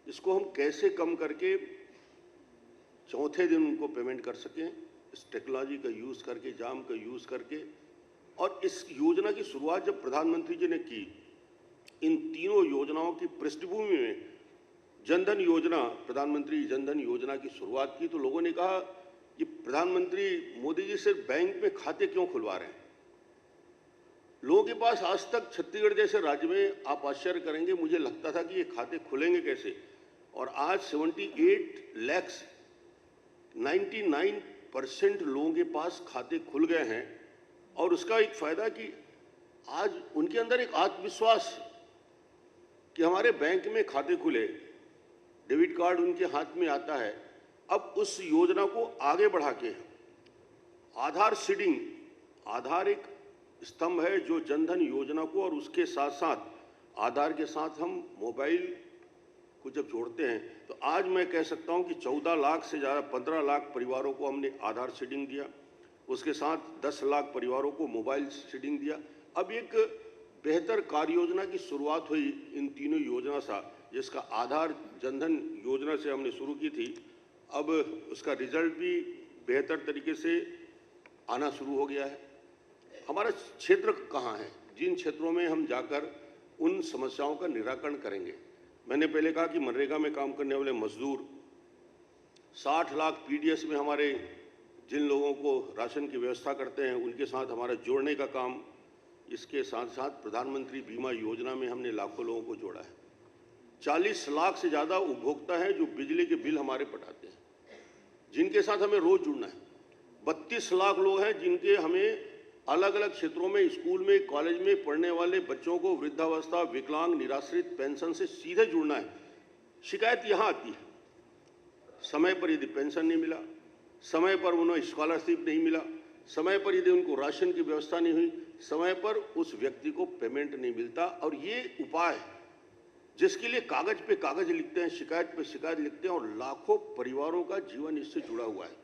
इसको हम कैसे कम करके चौथे दिन उनको पेमेंट कर सकें, इस टेक्नोलॉजी का यूज़ करके, जाम का यूज़ करके। और इस योजना की शुरुआत जब प्रधानमंत्री जी ने की, इन तीनों योजनाओं की पृष्ठभूमि में जनधन योजना, प्रधानमंत्री जनधन योजना की शुरुआत की, तो लोगों ने कहा कि प्रधानमंत्री मोदी जी सिर्फ बैंक में खाते क्यों खुलवा रहे हैं। लोगों के पास आज तक छत्तीसगढ़ जैसे राज्य में, आप आश्चर्य करेंगे, मुझे लगता था कि ये खाते खुलेंगे कैसे, और आज 78 लाख 99% लोगों के पास खाते खुल गए हैं। और उसका एक फायदा कि आज उनके अंदर एक आत्मविश्वास कि हमारे बैंक में खाते खुले, डेबिट कार्ड उनके हाथ में आता है। अब उस योजना को आगे बढ़ा के आधार सीडिंग, आधार एक स्तंभ है जो जनधन योजना को, और उसके साथ साथ आधार के साथ हम मोबाइल को जब जोड़ते हैं, तो आज मैं कह सकता हूं कि 14 लाख से ज़्यादा 15 लाख परिवारों को हमने आधार सीडिंग दिया, उसके साथ 10 लाख परिवारों को मोबाइल सीडिंग दिया। अब एक बेहतर कार्य योजना की शुरुआत हुई इन तीनों योजना से, जिसका आधार जनधन योजना से हमने शुरू की थी। अब उसका रिजल्ट भी बेहतर तरीके से आना शुरू हो गया है। हमारा क्षेत्र कहाँ है, जिन क्षेत्रों में हम जाकर उन समस्याओं का निराकरण करेंगे। मैंने पहले कहा कि मनरेगा में काम करने वाले मजदूर 60 लाख पीडीएस में हमारे जिन लोगों को राशन की व्यवस्था करते हैं, उनके साथ हमारा जोड़ने का काम। इसके साथ साथ प्रधानमंत्री बीमा योजना में हमने लाखों लोगों को जोड़ा है। 40 लाख से ज़्यादा उपभोक्ता हैं जो बिजली के बिल हमारे पटाते हैं, जिनके साथ हमें रोज जुड़ना है। 32 लाख लोग हैं जिनके हमें अलग अलग क्षेत्रों में, स्कूल में, कॉलेज में पढ़ने वाले बच्चों को वृद्धावस्था, विकलांग, निराश्रित पेंशन से सीधे जुड़ना है। शिकायत यहाँ आती है, समय पर यदि पेंशन नहीं मिला, समय पर उन्हें स्कॉलरशिप नहीं मिला, समय पर यदि उनको राशन की व्यवस्था नहीं हुई, समय पर उस व्यक्ति को पेमेंट नहीं मिलता। और ये उपाय जिसके लिए कागज पे कागज लिखते हैं, शिकायत पे शिकायत लिखते हैं, और लाखों परिवारों का जीवन इससे जुड़ा हुआ है।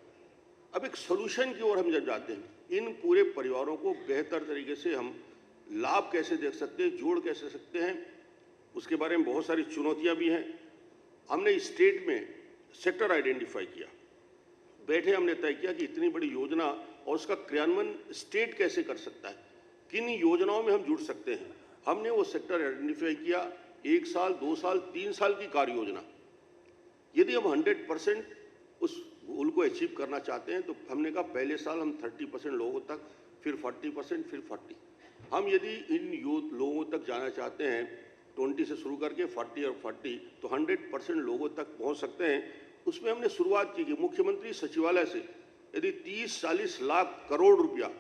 अब एक सोल्यूशन की ओर हम जब जाते हैं, इन पूरे परिवारों को बेहतर तरीके से हम लाभ कैसे देख सकते हैं, जोड़ कैसे सकते हैं, उसके बारे में बहुत सारी चुनौतियां भी हैं। हमने स्टेट में सेक्टर आइडेंटिफाई किया, बैठे हमने तय किया कि इतनी बड़ी योजना और उसका क्रियान्वयन स्टेट कैसे कर सकता है, किन योजनाओं में हम जुड़ सकते हैं। हमने वो सेक्टर आइडेंटिफाई किया, 1 साल, 2 साल, 3 साल की कार्य योजना। यदि हम 100% उस गोल को अचीव करना चाहते हैं, तो हमने कहा पहले साल हम 30% लोगों तक, फिर 40%, फिर 40। हम यदि इन लोगों तक जाना चाहते हैं, 20 से शुरू करके 40 और 40, तो 100% लोगों तक पहुंच सकते हैं। उसमें हमने शुरुआत की कि मुख्यमंत्री सचिवालय से यदि 30-40 लाख करोड़ रुपया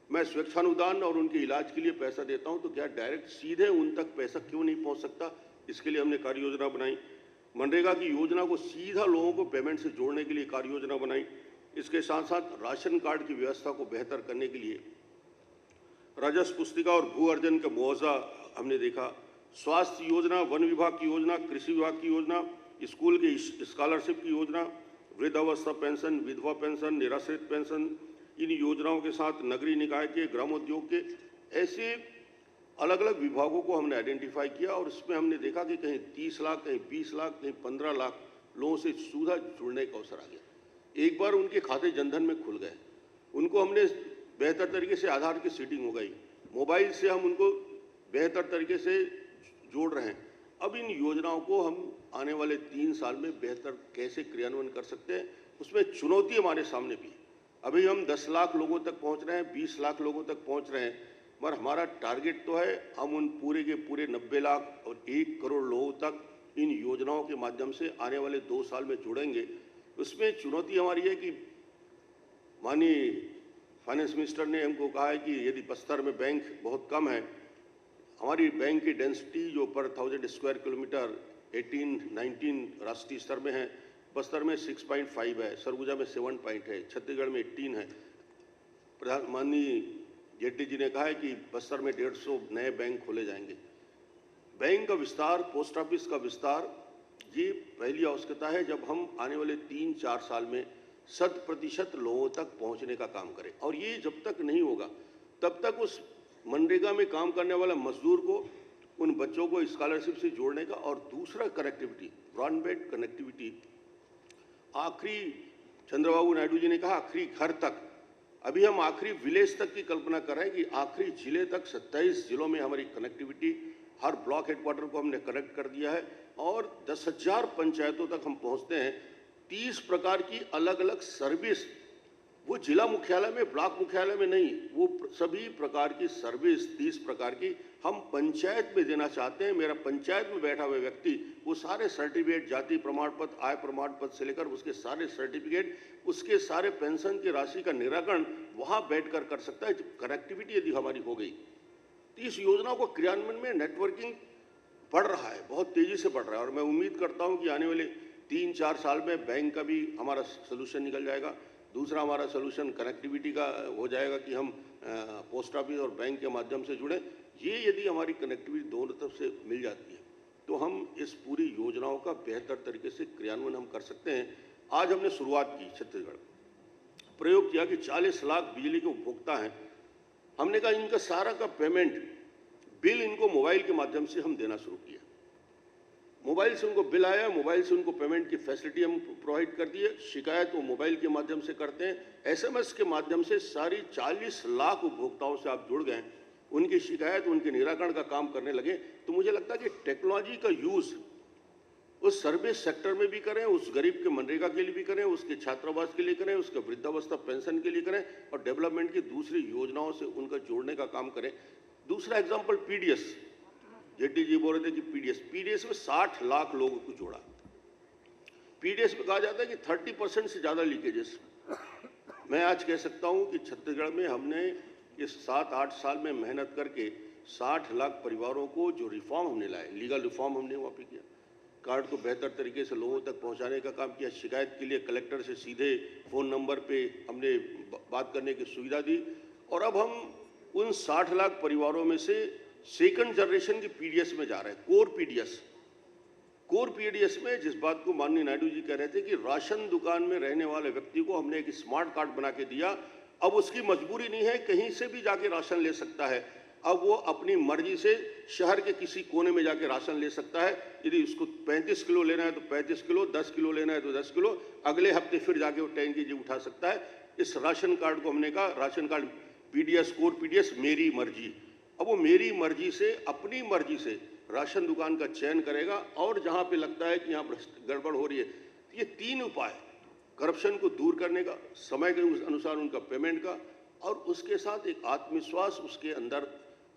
मैं स्वेच्छानुदान और उनके इलाज के लिए पैसा देता हूं, तो क्या डायरेक्ट सीधे उन तक पैसा क्यों नहीं पहुंच सकता। इसके लिए हमने कार्य योजना बनाई। मनरेगा की योजना को सीधा लोगों को पेमेंट से जोड़ने के लिए कार्य योजना बनाई। इसके साथ साथ राशन कार्ड की व्यवस्था को बेहतर करने के लिए राजस्व पुस्तिका और भू अर्जन का मुआवजा हमने देखा। स्वास्थ्य योजना, वन विभाग की योजना, कृषि विभाग की योजना, स्कूल की स्कॉलरशिप की योजना, वृद्धावस्था पेंशन, विधवा पेंशन, निराश्रित पेंशन, इन योजनाओं के साथ नगरीय निकाय के, ग्रामोद्योग के, ऐसे अलग अलग विभागों को हमने आइडेंटिफाई किया। और इसमें हमने देखा कि कहीं 30 लाख, कहीं 20 लाख, कहीं 15 लाख लोगों से सीधा जुड़ने का अवसर आ गया। एक बार उनके खाते जनधन में खुल गए, उनको हमने बेहतर तरीके से आधार की सीडिंग हो गई, मोबाइल से हम उनको बेहतर तरीके से जोड़ रहे हैं। अब इन योजनाओं को हम आने वाले 3 साल में बेहतर कैसे क्रियान्वयन कर सकते हैं, उसमें चुनौती हमारे सामने भी है। अभी हम 10 लाख लोगों तक पहुंच रहे हैं, 20 लाख लोगों तक पहुंच रहे हैं, मगर हमारा टारगेट तो है हम उन पूरे के पूरे 90 लाख और 1 करोड़ लोगों तक इन योजनाओं के माध्यम से आने वाले 2 साल में जुड़ेंगे। उसमें चुनौती हमारी है कि माननीय फाइनेंस मिनिस्टर ने हमको कहा है कि यदि बस्तर में बैंक बहुत कम है, हमारी बैंक की डेंसिटी जो पर 1000 स्क्वायर किलोमीटर 18-19 राष्ट्रीय स्तर में है, बस्तर में 6.5 है, सरगुजा में 7 पॉइंट है, छत्तीसगढ़ में 18 है। माननीय जेटली जी ने कहा है कि बस्तर में 150 नए बैंक खोले जाएंगे। बैंक का विस्तार, पोस्ट ऑफिस का विस्तार, ये पहली आवश्यकता है जब हम आने वाले 3-4 साल में 100% लोगों तक पहुंचने का काम करें। और ये जब तक नहीं होगा तब तक उस मनरेगा में काम करने वाला मजदूर को, उन बच्चों को स्कॉलरशिप से जोड़ने का, और दूसरा कनेक्टिविटी, ब्रॉडबैंड कनेक्टिविटी, आखिरी चंद्रबाबू नायडू जी ने कहा आखिरी घर तक, अभी हम आखिरी विलेज तक की कल्पना कर रहे हैं कि आखिरी जिले तक 27 जिलों में हमारी कनेक्टिविटी, हर ब्लॉक हेडक्वार्टर को हमने कनेक्ट कर दिया है और 10,000 पंचायतों तक हम पहुंचते हैं। 30 प्रकार की अलग अलग सर्विस, वो जिला मुख्यालय में, ब्लॉक मुख्यालय में नहीं, वो सभी प्रकार की सर्विस 30 प्रकार की हम पंचायत में देना चाहते हैं। मेरा पंचायत में बैठा हुआ व्यक्ति वो सारे सर्टिफिकेट, जाति प्रमाण पत्र, आय प्रमाण पत्र से लेकर उसके सारे सर्टिफिकेट, उसके सारे पेंशन की राशि का निराकरण वहां बैठकर कर सकता है। कनेक्टिविटी यदि हमारी हो गई तो इस योजना को क्रियान्वयन में नेटवर्किंग बढ़ रहा है, बहुत तेजी से बढ़ रहा है। और मैं उम्मीद करता हूं कि आने वाले 3-4 साल में बैंक का भी हमारा सोल्यूशन निकल जाएगा। दूसरा हमारा सोल्यूशन कनेक्टिविटी का हो जाएगा कि हम पोस्ट ऑफिस और बैंक के माध्यम से जुड़े। ये यदि हमारी कनेक्टिविटी दोनों तरफ से मिल जाती है तो हम इस पूरी योजनाओं का बेहतर तरीके से क्रियान्वयन हम कर सकते हैं। आज हमने शुरुआत की, छत्तीसगढ़ प्रयोग किया कि 40 लाख बिजली के उपभोक्ता हैं। हमने कहा इनका सारा का पेमेंट, बिल इनको मोबाइल के माध्यम से हम देना शुरू किया। मोबाइल से उनको बिल आया, मोबाइल से उनको पेमेंट की फैसिलिटी हम प्रोवाइड कर दिए। शिकायत वो मोबाइल के माध्यम से करते हैं, एसएमएस के माध्यम से सारी 40 लाख उपभोक्ताओं से आप जुड़ गए, उनकी शिकायत, उनके निराकरण का काम करने लगे। तो मुझे लगता है कि टेक्नोलॉजी का यूज उस सर्विस सेक्टर में भी करें, उस गरीब के मनरेगा के लिए भी करें, उसके छात्रावास के लिए करें, उसके वृद्धावस्था पेंशन के लिए करें, और डेवलपमेंट की दूसरी योजनाओं से उनका जोड़ने का काम करें। दूसरा एग्जाम्पल पीडीएस, जेटी जी बोल रहे थे कि पीडीएस में 60 लाख लोगों को जोड़ा। पीडीएस में कहा जाता है कि 30% से ज्यादा लीकेजेस। मैं आज कह सकता हूं कि छत्तीसगढ़ में हमने इस 7-8 साल में मेहनत करके 60 लाख परिवारों को जो रिफॉर्म हमने लाए, लीगल रिफॉर्म हमने वहाँ पे किया, कार्ड को बेहतर तरीके से लोगों तक पहुँचाने का काम किया, शिकायत के लिए कलेक्टर से सीधे फ़ोन नंबर पे हमने बात करने की सुविधा दी। और अब हम उन 60 लाख परिवारों में से सेकंड जनरेशन की पीडीएस में जा रहे हैं, कोर पीडीएस में। जिस बात को माननीय नायडू जी कह रहे थे कि राशन दुकान में रहने वाले व्यक्ति को हमने एक स्मार्ट कार्ड बना के दिया। अब उसकी मजबूरी नहीं है, कहीं से भी जाके राशन ले सकता है। अब वो अपनी मर्जी से शहर के किसी कोने में जाके राशन ले सकता है। यदि उसको 35 किलो लेना है तो 35 किलो, 10 किलो लेना है तो 10 किलो, अगले हफ्ते फिर जाके वो 10 kg उठा सकता है। इस राशन कार्ड को हमने कहा ration card PDS, core PDS, मेरी मर्जी। अब वो मेरी मर्जी से, अपनी मर्जी से राशन दुकान का चयन करेगा, और जहां पे लगता है कि यहाँ गड़बड़ हो रही है, ये 3 उपाय, करप्शन को दूर करने का, समय के अनुसार उनका पेमेंट का, और उसके साथ एक आत्मविश्वास उसके अंदर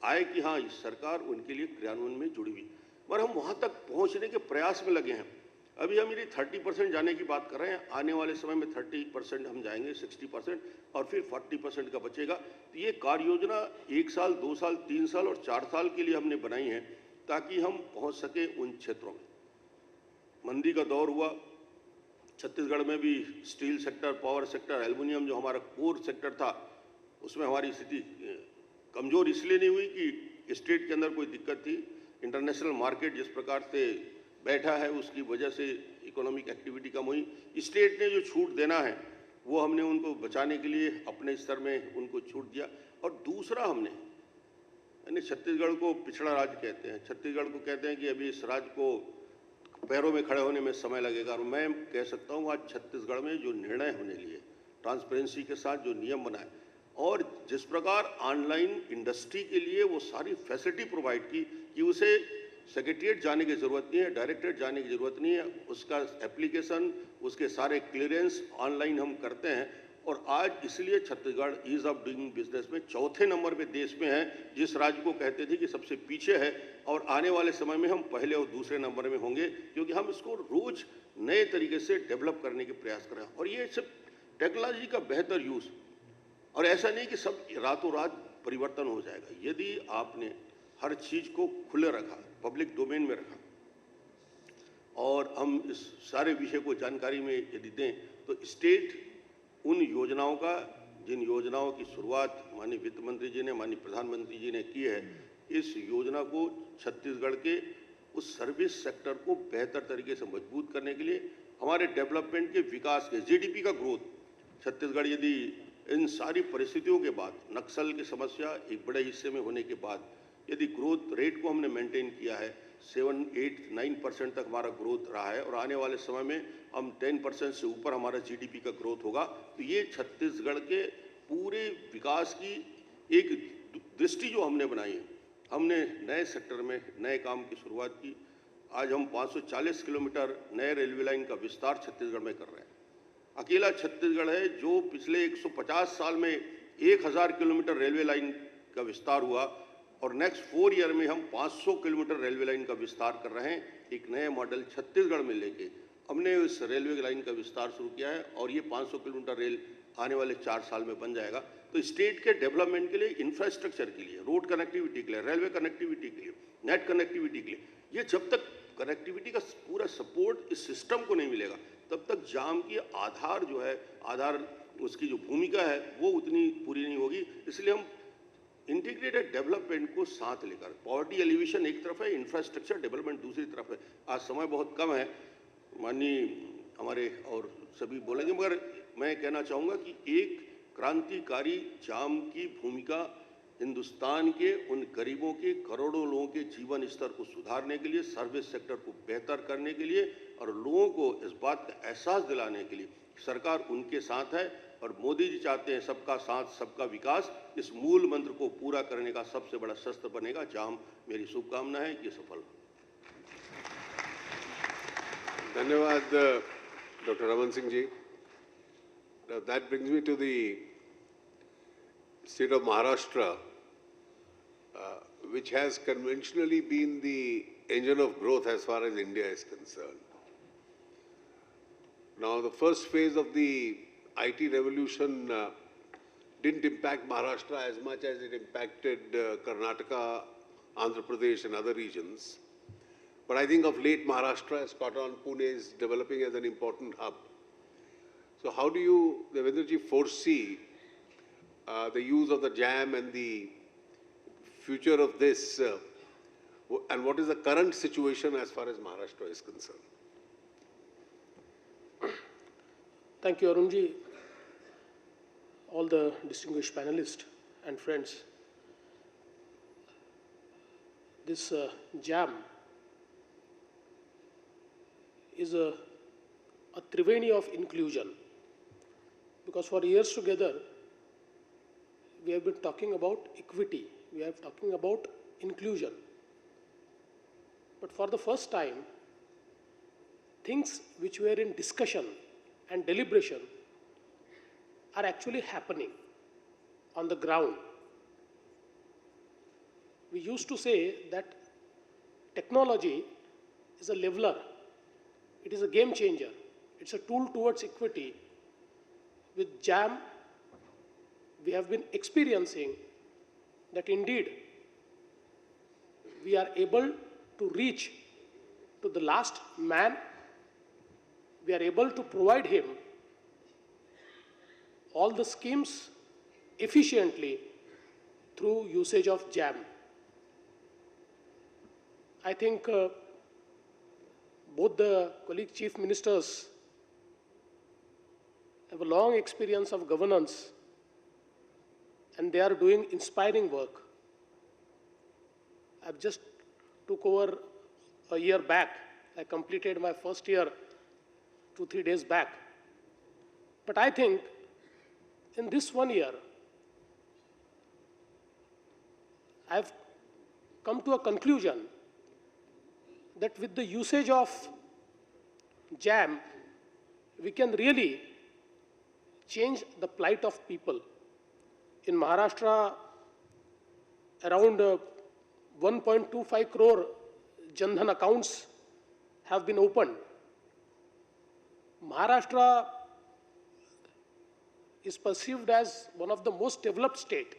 आए कि हाँ इस सरकार उनके लिए क्रियान्वयन में जुड़ी हुई। और हम वहां तक पहुंचने के प्रयास में लगे हैं। अभी हम यदि 30% जाने की बात कर रहे हैं, आने वाले समय में 30% हम जाएंगे, 60%, और फिर 40% का बचेगा। तो ये कार्य योजना 1 साल, 2 साल, 3 साल और 4 साल के लिए हमने बनाई है ताकि हम पहुंच सके उन क्षेत्रों में। मंदी का दौर हुआ, छत्तीसगढ़ में भी steel sector, power sector, aluminium जो हमारा कोर सेक्टर था, उसमें हमारी स्थिति कमजोर इसलिए नहीं हुई कि स्टेट के अंदर कोई दिक्कत थी। इंटरनेशनल मार्केट जिस प्रकार से बैठा है उसकी वजह से इकोनॉमिक एक्टिविटी कम हुई। स्टेट ने जो छूट देना है वो हमने उनको बचाने के लिए अपने स्तर में उनको छूट दिया। और दूसरा हमने, यानी छत्तीसगढ़ को पिछड़ा राज्य कहते हैं, छत्तीसगढ़ को कहते हैं कि अभी इस राज्य को पैरों में खड़े होने में समय लगेगा। और मैं कह सकता हूँ आज छत्तीसगढ़ में जो निर्णय होने लिए, ट्रांसपेरेंसी के साथ जो नियम बनाए, और जिस प्रकार ऑनलाइन इंडस्ट्री के लिए वो सारी फैसिलिटी प्रोवाइड की कि उसे सेक्रेटरीट जाने की ज़रूरत नहीं है, डायरेक्टरेट जाने की ज़रूरत नहीं है, उसका एप्लीकेशन, उसके सारे क्लियरेंस ऑनलाइन हम करते हैं। और आज इसलिए Chhattisgarh ease of doing business में 4थे नंबर पे देश में है, जिस राज्य को कहते थे कि सबसे पीछे है। और आने वाले समय में हम पहले और दूसरे नंबर में होंगे, क्योंकि हम इसको रोज नए तरीके से डेवलप करने के प्रयास कर रहे हैं। और ये सब टेक्नोलॉजी का बेहतर यूज़, और ऐसा नहीं कि सब रातों रात परिवर्तन हो जाएगा। यदि आपने हर चीज़ को खुले रखा, पब्लिक डोमेन में रखा, और हम इस सारे विषय को जानकारी में यदि दें, तो स्टेट उन योजनाओं का, जिन योजनाओं की शुरुआत माननीय वित्त मंत्री जी ने, माननीय प्रधानमंत्री जी ने की है, इस योजना को छत्तीसगढ़ के उस सर्विस सेक्टर को बेहतर तरीके से मजबूत करने के लिए, हमारे डेवलपमेंट के विकास के जीडीपी का ग्रोथ, छत्तीसगढ़ यदि इन सारी परिस्थितियों के बाद, नक्सल की समस्या एक बड़े हिस्से में होने के बाद, यदि ग्रोथ रेट को हमने मेंटेन किया है, 7, 8, 9% तक हमारा ग्रोथ रहा है और आने वाले समय में हम 10% से ऊपर हमारा जीडीपी का ग्रोथ होगा, तो ये छत्तीसगढ़ के पूरे विकास की एक दृष्टि जो हमने बनाई है। हमने नए सेक्टर में नए काम की शुरुआत की। आज हम 540 किलोमीटर नए रेलवे लाइन का विस्तार छत्तीसगढ़ में कर रहे हैं। अकेला छत्तीसगढ़ है जो पिछले 150 साल में 1000 किलोमीटर रेलवे लाइन का विस्तार हुआ और नेक्स्ट 4 ईयर में हम 500 किलोमीटर रेलवे लाइन का विस्तार कर रहे हैं। एक नए मॉडल छत्तीसगढ़ में लेके हमने इस रेलवे लाइन का विस्तार शुरू किया है और ये 500 किलोमीटर रेल आने वाले 4 साल में बन जाएगा। तो स्टेट के डेवलपमेंट के लिए, इंफ्रास्ट्रक्चर के लिए, रोड कनेक्टिविटी के लिए, रेलवे कनेक्टिविटी के लिए, नेट कनेक्टिविटी के लिए, ये जब तक कनेक्टिविटी का पूरा सपोर्ट इस सिस्टम को नहीं मिलेगा, तब तक जाम की आधार जो है, आधार उसकी जो भूमिका है वो उतनी पूरी नहीं होगी। इसलिए हम इंटीग्रेटेड डेवलपमेंट को साथ लेकर, पॉवर्टी एलिवेशन एक तरफ है, इंफ्रास्ट्रक्चर डेवलपमेंट दूसरी तरफ है। आज समय बहुत कम है, माननीय हमारे और सभी बोलेंगे, मगर मैं कहना चाहूँगा कि एक क्रांतिकारी जाम की भूमिका हिंदुस्तान के उन गरीबों के, करोड़ों लोगों के जीवन स्तर को सुधारने के लिए, सर्विस सेक्टर को बेहतर करने के लिए और लोगों को इस बात का एहसास दिलाने के लिए सरकार उनके साथ है। और मोदी जी चाहते हैं सबका साथ सबका विकास। इस मूल मंत्र को पूरा करने का सबसे बड़ा शस्त्र बनेगा जाम। मेरी शुभकामना है कि सफल हो। धन्यवाद doctor Raman Singh ji. That brings me to the state of Maharashtra, which has conventionally been the engine of growth as far as India is concerned. Now, the first phase of the IT revolution didn't impact Maharashtra as much as it impacted Karnataka, Andhra Pradesh and other regions. But I think of late Maharashtra has caught on. Pune is developing as an important hub. So how do you, Devendraji, foresee the use of the JAM and the future of this, and what is the current situation as far as Maharashtra is concerned? Thank you, Arunji, all the distinguished panelists and friends. This JAM is a Triveni of inclusion, because for years together we have been talking about equity, we are talking about inclusion. But for the first time, things which were in discussion and deliberation are actually happening on the ground. We used to say that technology is a leveler, it is a game changer, it's a tool towards equity. With JAM, we have been experiencing that indeed we are able to reach to the last man. We are able to provide him all the schemes efficiently through usage of JAM. I think both the colleague chief ministers have a long experience of governance and they are doing inspiring work. I've just took over a year back. I completed my first year 2-3 days back. But I think in this 1 year, I've come to a conclusion that with the usage of JAM, we can really change the plight of people. In Maharashtra, around 1.25 crore Jan Dhan accounts have been opened. Maharashtra is perceived as one of the most developed state.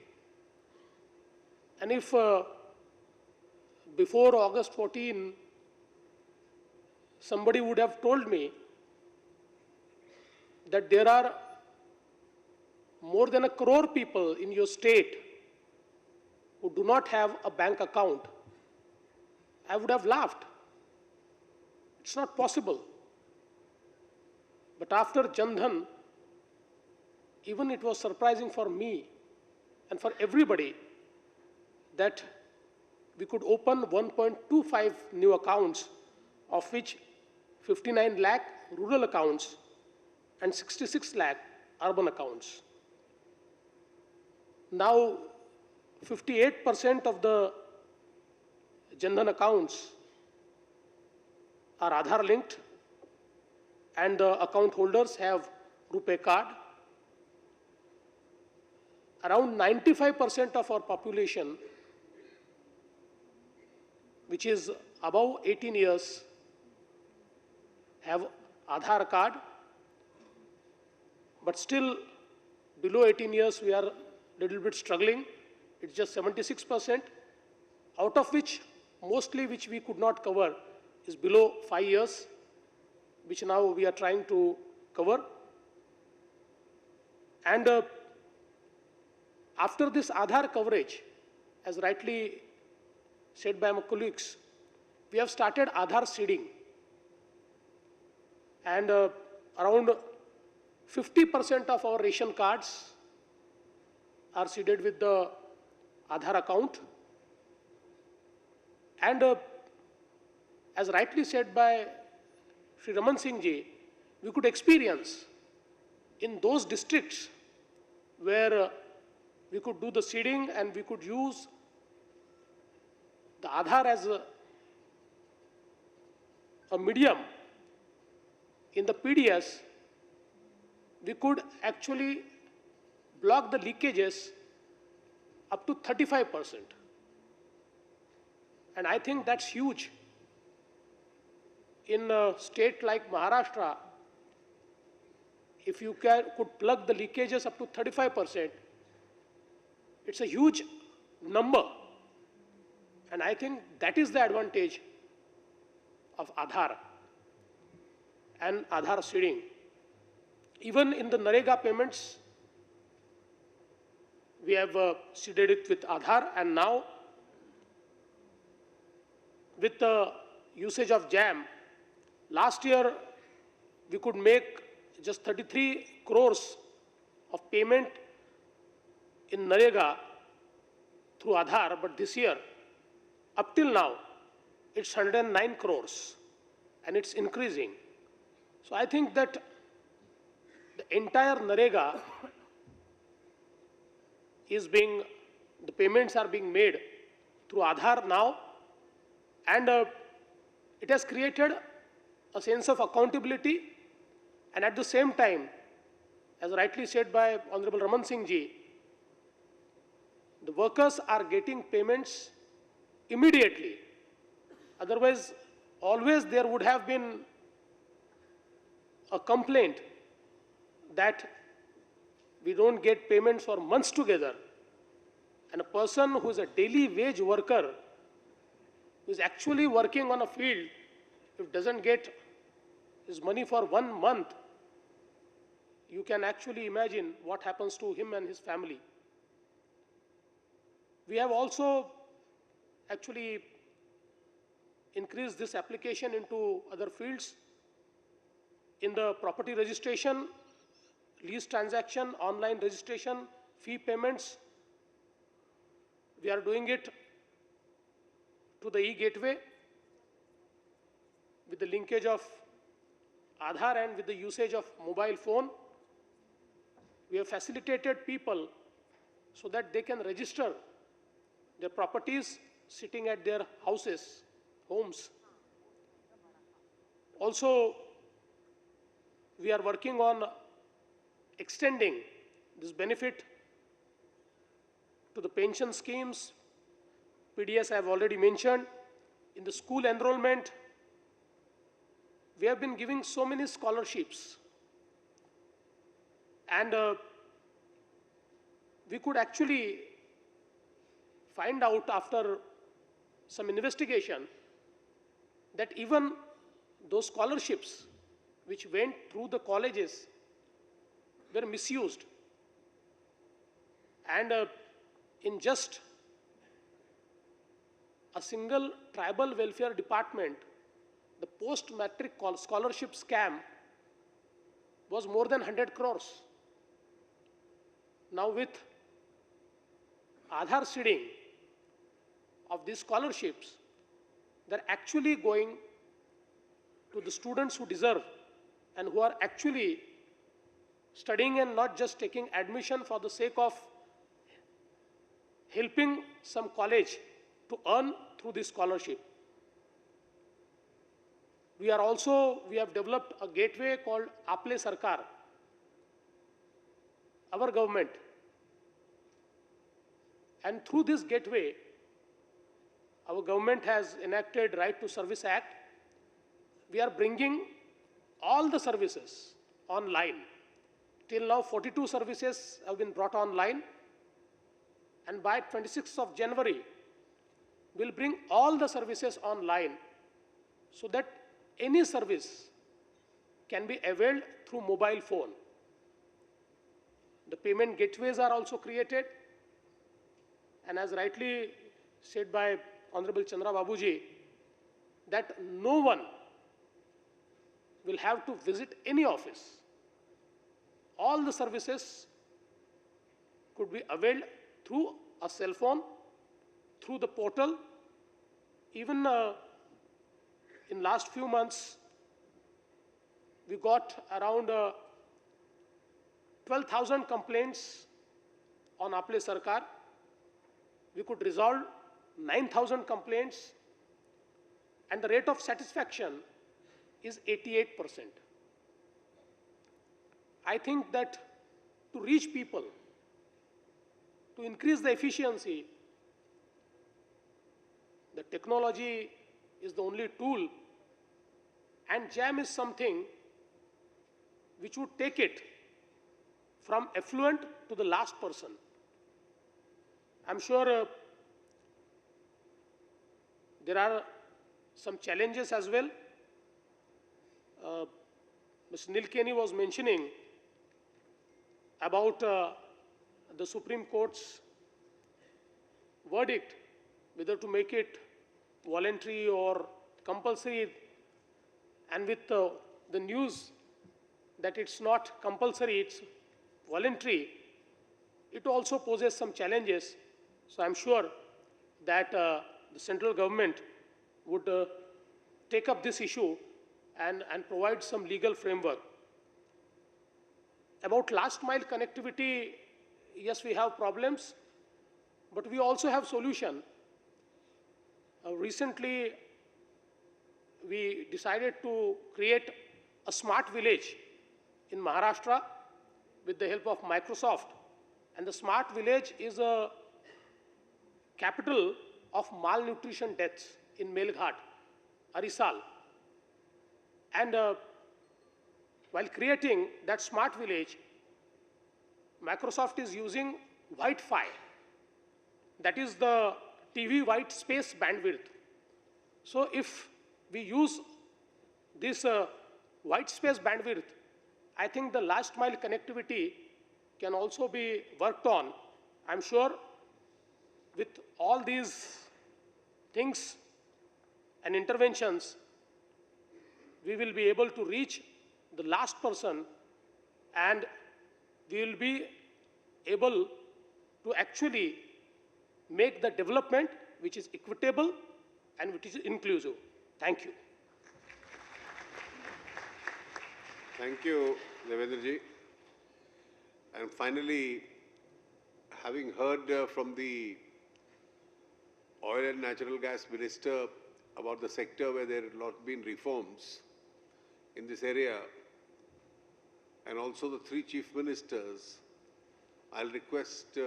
And if before August 14, somebody would have told me that there are more than 1 crore people in your state, who do not have a bank account, I would have laughed. It's not possible. But after Jan Dhan, even it was surprising for me and for everybody that we could open 1.25 new accounts, of which 59 lakh rural accounts and 66 lakh urban accounts. Now, 58% of the Jan Dhan accounts are Aadhaar linked, and the account holders have RuPay card. Around 95% of our population, which is above 18 years, have Aadhaar card, but still below 18 years we are a little bit struggling. It's just 76%, out of which mostly which we could not cover is below 5 years, which now we are trying to cover. And after this Aadhaar coverage, as rightly said by my colleagues, we have started Aadhaar seeding. And around 50% of our ration cards are seeded with the Aadhaar account. And as rightly said by Shri Raman Singh ji, we could experience in those districts where we could do the seeding and we could use the Aadhaar as a medium in the PDS, we could actually block the leakages up to 35%. And I think that's huge. In a state like Maharashtra, if you could plug the leakages up to 35%, it's a huge number. And I think that is the advantage of Aadhaar and Aadhaar seeding. Even in the Narega payments, we have seeded it with Aadhaar, and now with the usage of JAM, last year we could make just 33 crores of payment in Narega through Aadhaar, but this year, up till now, it's 109 crores and it's increasing. So I think that the entire Narega the payments are being made through Aadhaar now, and it has created a sense of accountability, and at the same time, as rightly said by Honorable Raman Singh ji, the workers are getting payments immediately. Otherwise, always there would have been a complaint that we don't get payments for months together. And a person who is a daily wage worker, who is actually working on a field, if doesn't get his money for 1 month, you can actually imagine what happens to him and his family. We have also actually increased this application into other fields. In the property registration, lease transaction, online registration, fee payments, we are doing it to the e-gateway with the linkage of Aadhaar and with the usage of mobile phone. We have facilitated people so that they can register their properties sitting at their houses, homes. Also, we are working on extending this benefit to the pension schemes. PDS I have already mentioned. In the school enrollment, we have been giving so many scholarships. And we could actually find out after some investigation that even those scholarships which went through the colleges were misused. And in just a single tribal welfare department, the post-matric scholarship scam was more than 100 crores. Now with Aadhaar seeding of these scholarships, they're actually going to the students who deserve and who are actually studying and not just taking admission for the sake of helping some college to earn through this scholarship. We have developed a gateway called Aple Sarkar, our government. And through this gateway, our government has enacted Right to Service Act. We are bringing all the services online. Till now, 42 services have been brought online. And by 26th of January, we'll bring all the services online so that any service can be availed through mobile phone. The payment gateways are also created. And as rightly said by Honorable Chandra Babuji, that no one will have to visit any office. All the services could be availed through a cell phone, through the portal. Even in last few months, we got around 12,000 complaints on Aple Sarkar. We could resolve 9,000 complaints, and the rate of satisfaction is 88%. I think that to reach people, to increase the efficiency, the technology is the only tool, and JAM is something which would take it from affluent to the last person. I'm sure there are some challenges as well. Mr. Nilekani was mentioning about the Supreme Court's verdict, whether to make it voluntary or compulsory, and with the news that it's not compulsory, it's voluntary, it also poses some challenges. So I'm sure that the central government would take up this issue and provide some legal framework. About last mile connectivity, yes, we have problems, but we also have solution. Recently, we decided to create a smart village in Maharashtra with the help of Microsoft. And the smart village is a capital of malnutrition deaths in Melghat, Arisal. And while creating that smart village, Microsoft is using Wi-Fi. That is the TV white space bandwidth. So if we use this white space bandwidth, I think the last mile connectivity can also be worked on. I'm sure with all these things and interventions, we will be able to reach the last person, and we will be able to actually make the development which is equitable and which is inclusive. Thank you. Thank you, Devendraji. And finally, having heard from the Oil and Natural Gas Minister about the sector where there have not been reforms in this area, and also the three chief ministers, I'll request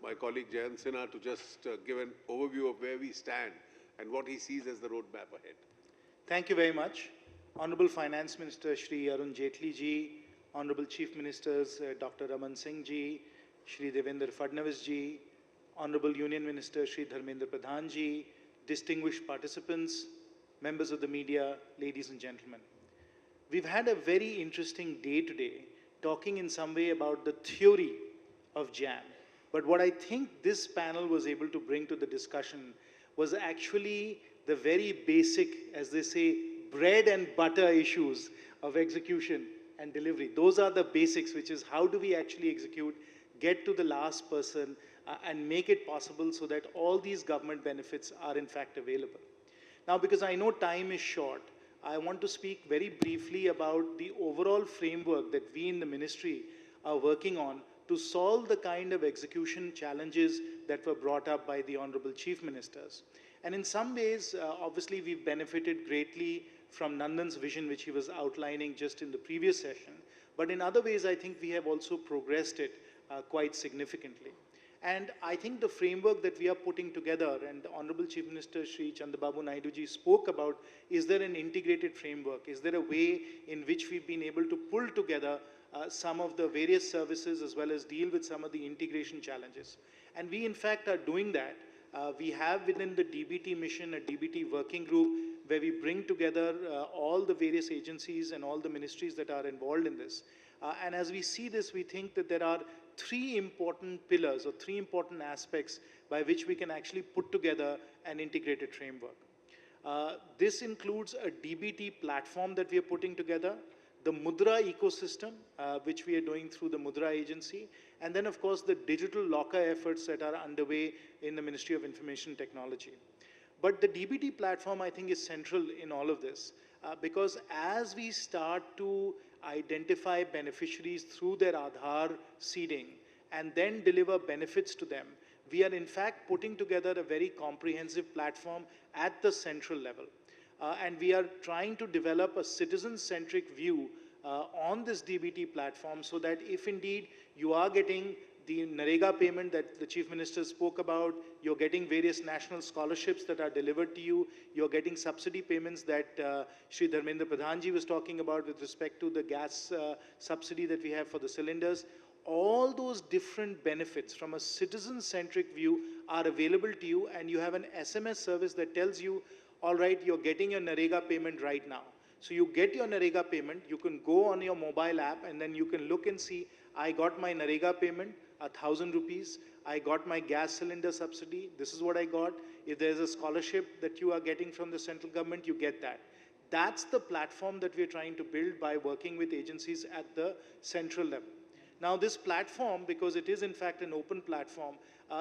my colleague Jayant Sinha to just give an overview of where we stand and what he sees as the roadmap ahead. Thank you very much. Honorable Finance Minister Shri Arun Jaitley ji, Honorable Chief Ministers Dr. Raman Singh ji, Shri Devendra Fadnavis ji, Honorable Union Minister Shri Dharmendra Pradhan ji, distinguished participants, members of the media, ladies and gentlemen. We've had a very interesting day today, talking in some way about the theory of JAM. But what I think this panel was able to bring to the discussion was actually the very basic, as they say, bread and butter issues of execution and delivery. Those are the basics, which is how do we actually execute, get to the last person, and make it possible so that all these government benefits are in fact available. Now, because I know time is short, I want to speak very briefly about the overall framework that we in the ministry are working on to solve the kind of execution challenges that were brought up by the Honorable Chief Ministers. And in some ways, obviously, we've benefited greatly from Nandan's vision, which he was outlining just in the previous session. But in other ways, I think we have also progressed it quite significantly. And I think the framework that we are putting together, and the Honorable Chief Minister Shri Chandrababu Naidu ji spoke about, is there an integrated framework? Is there a way in which we've been able to pull together some of the various services as well as deal with some of the integration challenges? And we in fact are doing that. We have within the DBT mission a DBT working group where we bring together all the various agencies and all the ministries that are involved in this. And as we see this, we think that there are three important pillars or three important aspects by which we can actually put together an integrated framework. This includes a DBT platform that we are putting together, the Mudra ecosystem, which we are doing through the Mudra agency, and then of course the digital locker efforts that are underway in the Ministry of Information Technology. But the DBT platform, I think, is central in all of this because as we start to identify beneficiaries through their Aadhaar seeding and then deliver benefits to them, we are in fact putting together a very comprehensive platform at the central level. And we are trying to develop a citizen-centric view on this DBT platform so that if indeed you are getting the Narega payment that the Chief Minister spoke about, you're getting various national scholarships that are delivered to you, you're getting subsidy payments that Shri Dharmendra Pradhanji was talking about with respect to the gas subsidy that we have for the cylinders. All those different benefits from a citizen-centric view are available to you, and you have an SMS service that tells you, all right, you're getting your Narega payment right now. So you get your Narega payment, you can go on your mobile app and then you can look and see, I got my Narega payment, 1,000 rupees, I got my gas cylinder subsidy, this is what I got. If there's a scholarship that you are getting from the central government, you get that. That's the platform that we're trying to build by working with agencies at the central level. Now this platform, because it is in fact an open platform,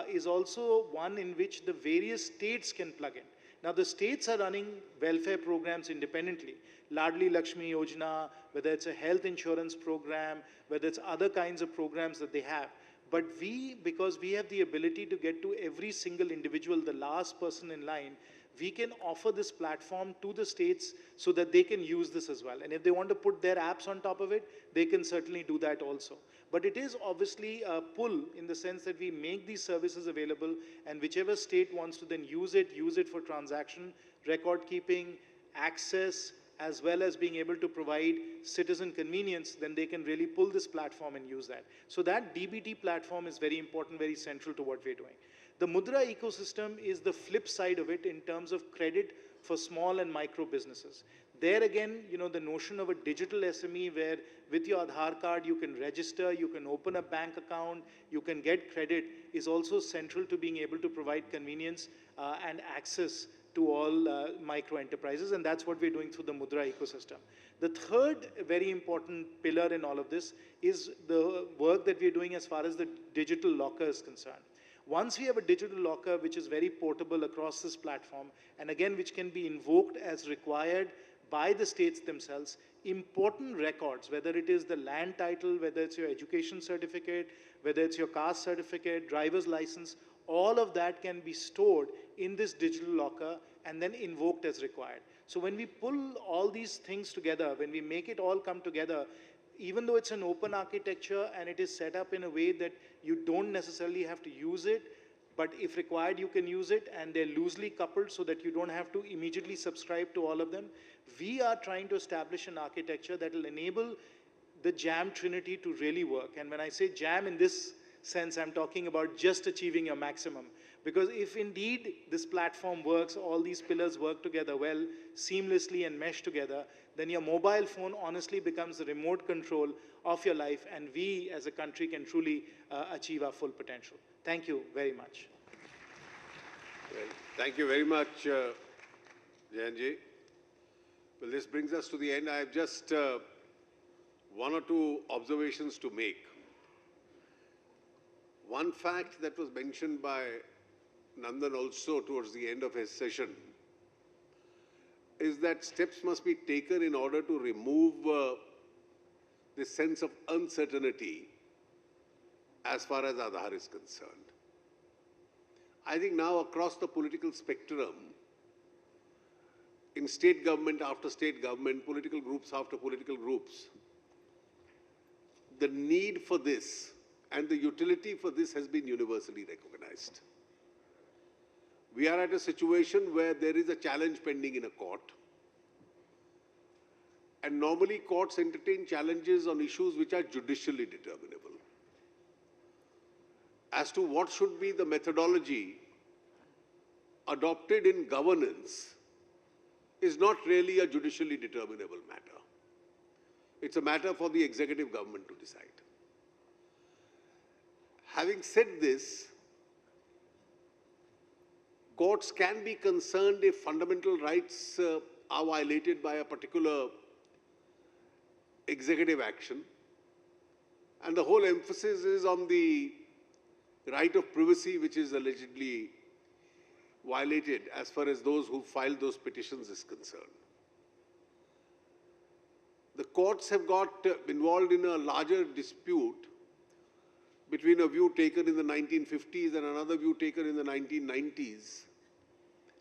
is also one in which the various states can plug in. Now the states are running welfare programs independently. Ladli Lakshmi Yojana, whether it's a health insurance program, whether it's other kinds of programs that they have. But we, because we have the ability to get to every single individual, the last person in line, we can offer this platform to the states so that they can use this as well. And if they want to put their apps on top of it, they can certainly do that also. But it is obviously a pull in the sense that we make these services available, and whichever state wants to then use it for transaction, record keeping, access, as well as being able to provide citizen convenience, then they can really pull this platform and use that. So that DBT platform is very important, very central to what we're doing. The Mudra ecosystem is the flip side of it in terms of credit for small and micro businesses. There again, you know, the notion of a digital SME where with your Aadhaar card you can register, you can open a bank account, you can get credit is also central to being able to provide convenience and access to all micro enterprises, and that's what we're doing through the Mudra ecosystem. The third very important pillar in all of this is the work that we're doing as far as the digital locker is concerned. Once we have a digital locker which is very portable across this platform, and again which can be invoked as required by the states themselves, important records, whether it is the land title, whether it's your education certificate, whether it's your caste certificate, driver's license, all of that can be stored in this digital locker and then invoked as required. So when we pull all these things together, when we make it all come together, even though it's an open architecture and it is set up in a way that you don't necessarily have to use it, but if required you can use it, and they're loosely coupled so that you don't have to immediately subscribe to all of them, we are trying to establish an architecture that will enable the JAM Trinity to really work. And when I say JAM in this sense, I'm talking about just achieving your maximum. Because if indeed this platform works, all these pillars work together well, seamlessly and mesh together, then your mobile phone honestly becomes the remote control of your life, and we as a country can truly achieve our full potential. Thank you very much. Well, thank you very much, Jayanji. Well, this brings us to the end. I have just one or two observations to make. One fact that was mentioned by Nandan also towards the end of his session is that steps must be taken in order to remove this sense of uncertainty as far as Aadhaar is concerned. I think now across the political spectrum, in state government after state government, political groups after political groups, the need for this and the utility for this has been universally recognized. We are at a situation where there is a challenge pending in a court. And normally courts entertain challenges on issues which are judicially determinable. As to what should be the methodology adopted in governance is not really a judicially determinable matter. It's a matter for the executive government to decide. Having said this, courts can be concerned if fundamental rights are violated by a particular executive action. And the whole emphasis is on the right of privacy, which is allegedly violated as far as those who filed those petitions is concerned. The courts have got involved in a larger dispute between a view taken in the 1950s and another view taken in the 1990s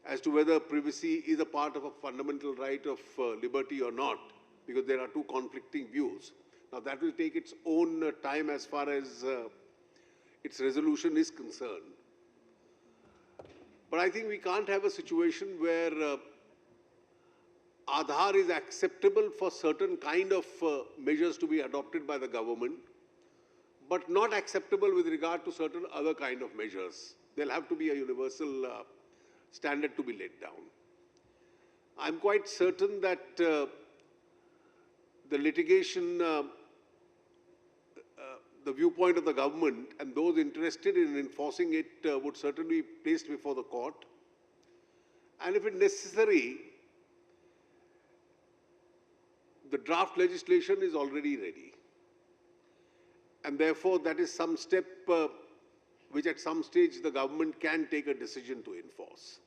as to whether privacy is a part of a fundamental right of liberty or not, because there are two conflicting views. Now that will take its own time as far as its resolution is concerned. But I think we can't have a situation where Aadhaar is acceptable for certain kind of measures to be adopted by the government, but not acceptable with regard to certain other kind of measures. There'll have to be a universal standard to be laid down. I'm quite certain that the litigation, the viewpoint of the government and those interested in enforcing it would certainly be placed before the court. And if it's necessary, the draft legislation is already ready. And therefore, that is some step which at some stage the government can take a decision to enforce.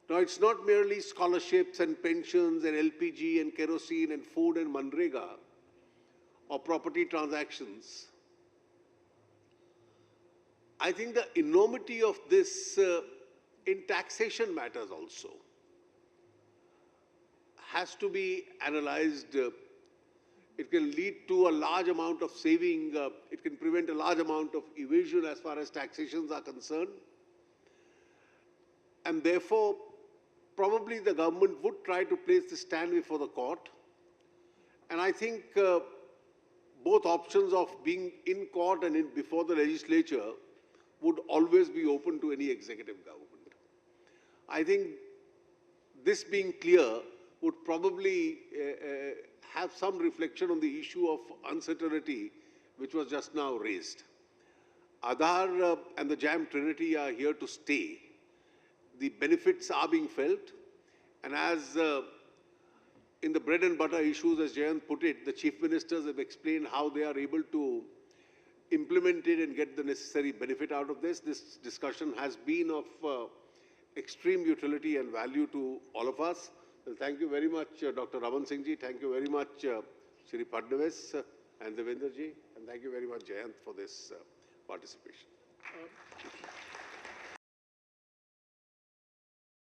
Now, it's not merely scholarships and pensions and LPG and kerosene and food and Manrega or property transactions. I think the enormity of this in taxation matters also has to be analyzed. It can lead to a large amount of saving. It can prevent a large amount of evasion as far as taxations are concerned. And therefore, probably the government would try to place the stand before the court. And I think both options of being in court and before the legislature would always be open to any executive government. I think this being clear would probably have some reflection on the issue of uncertainty which was just now raised. Aadhaar and the JAM Trinity are here to stay. The benefits are being felt, and as in the bread and butter issues, as Jayant put it, the chief ministers have explained how they are able to implement it and get the necessary benefit out of this. This discussion has been of extreme utility and value to all of us. Well, thank you very much, Dr. Raman Singh ji. Thank you very much, Shri Fadnavis and Devendra ji. And thank you very much, Jayant, for this participation.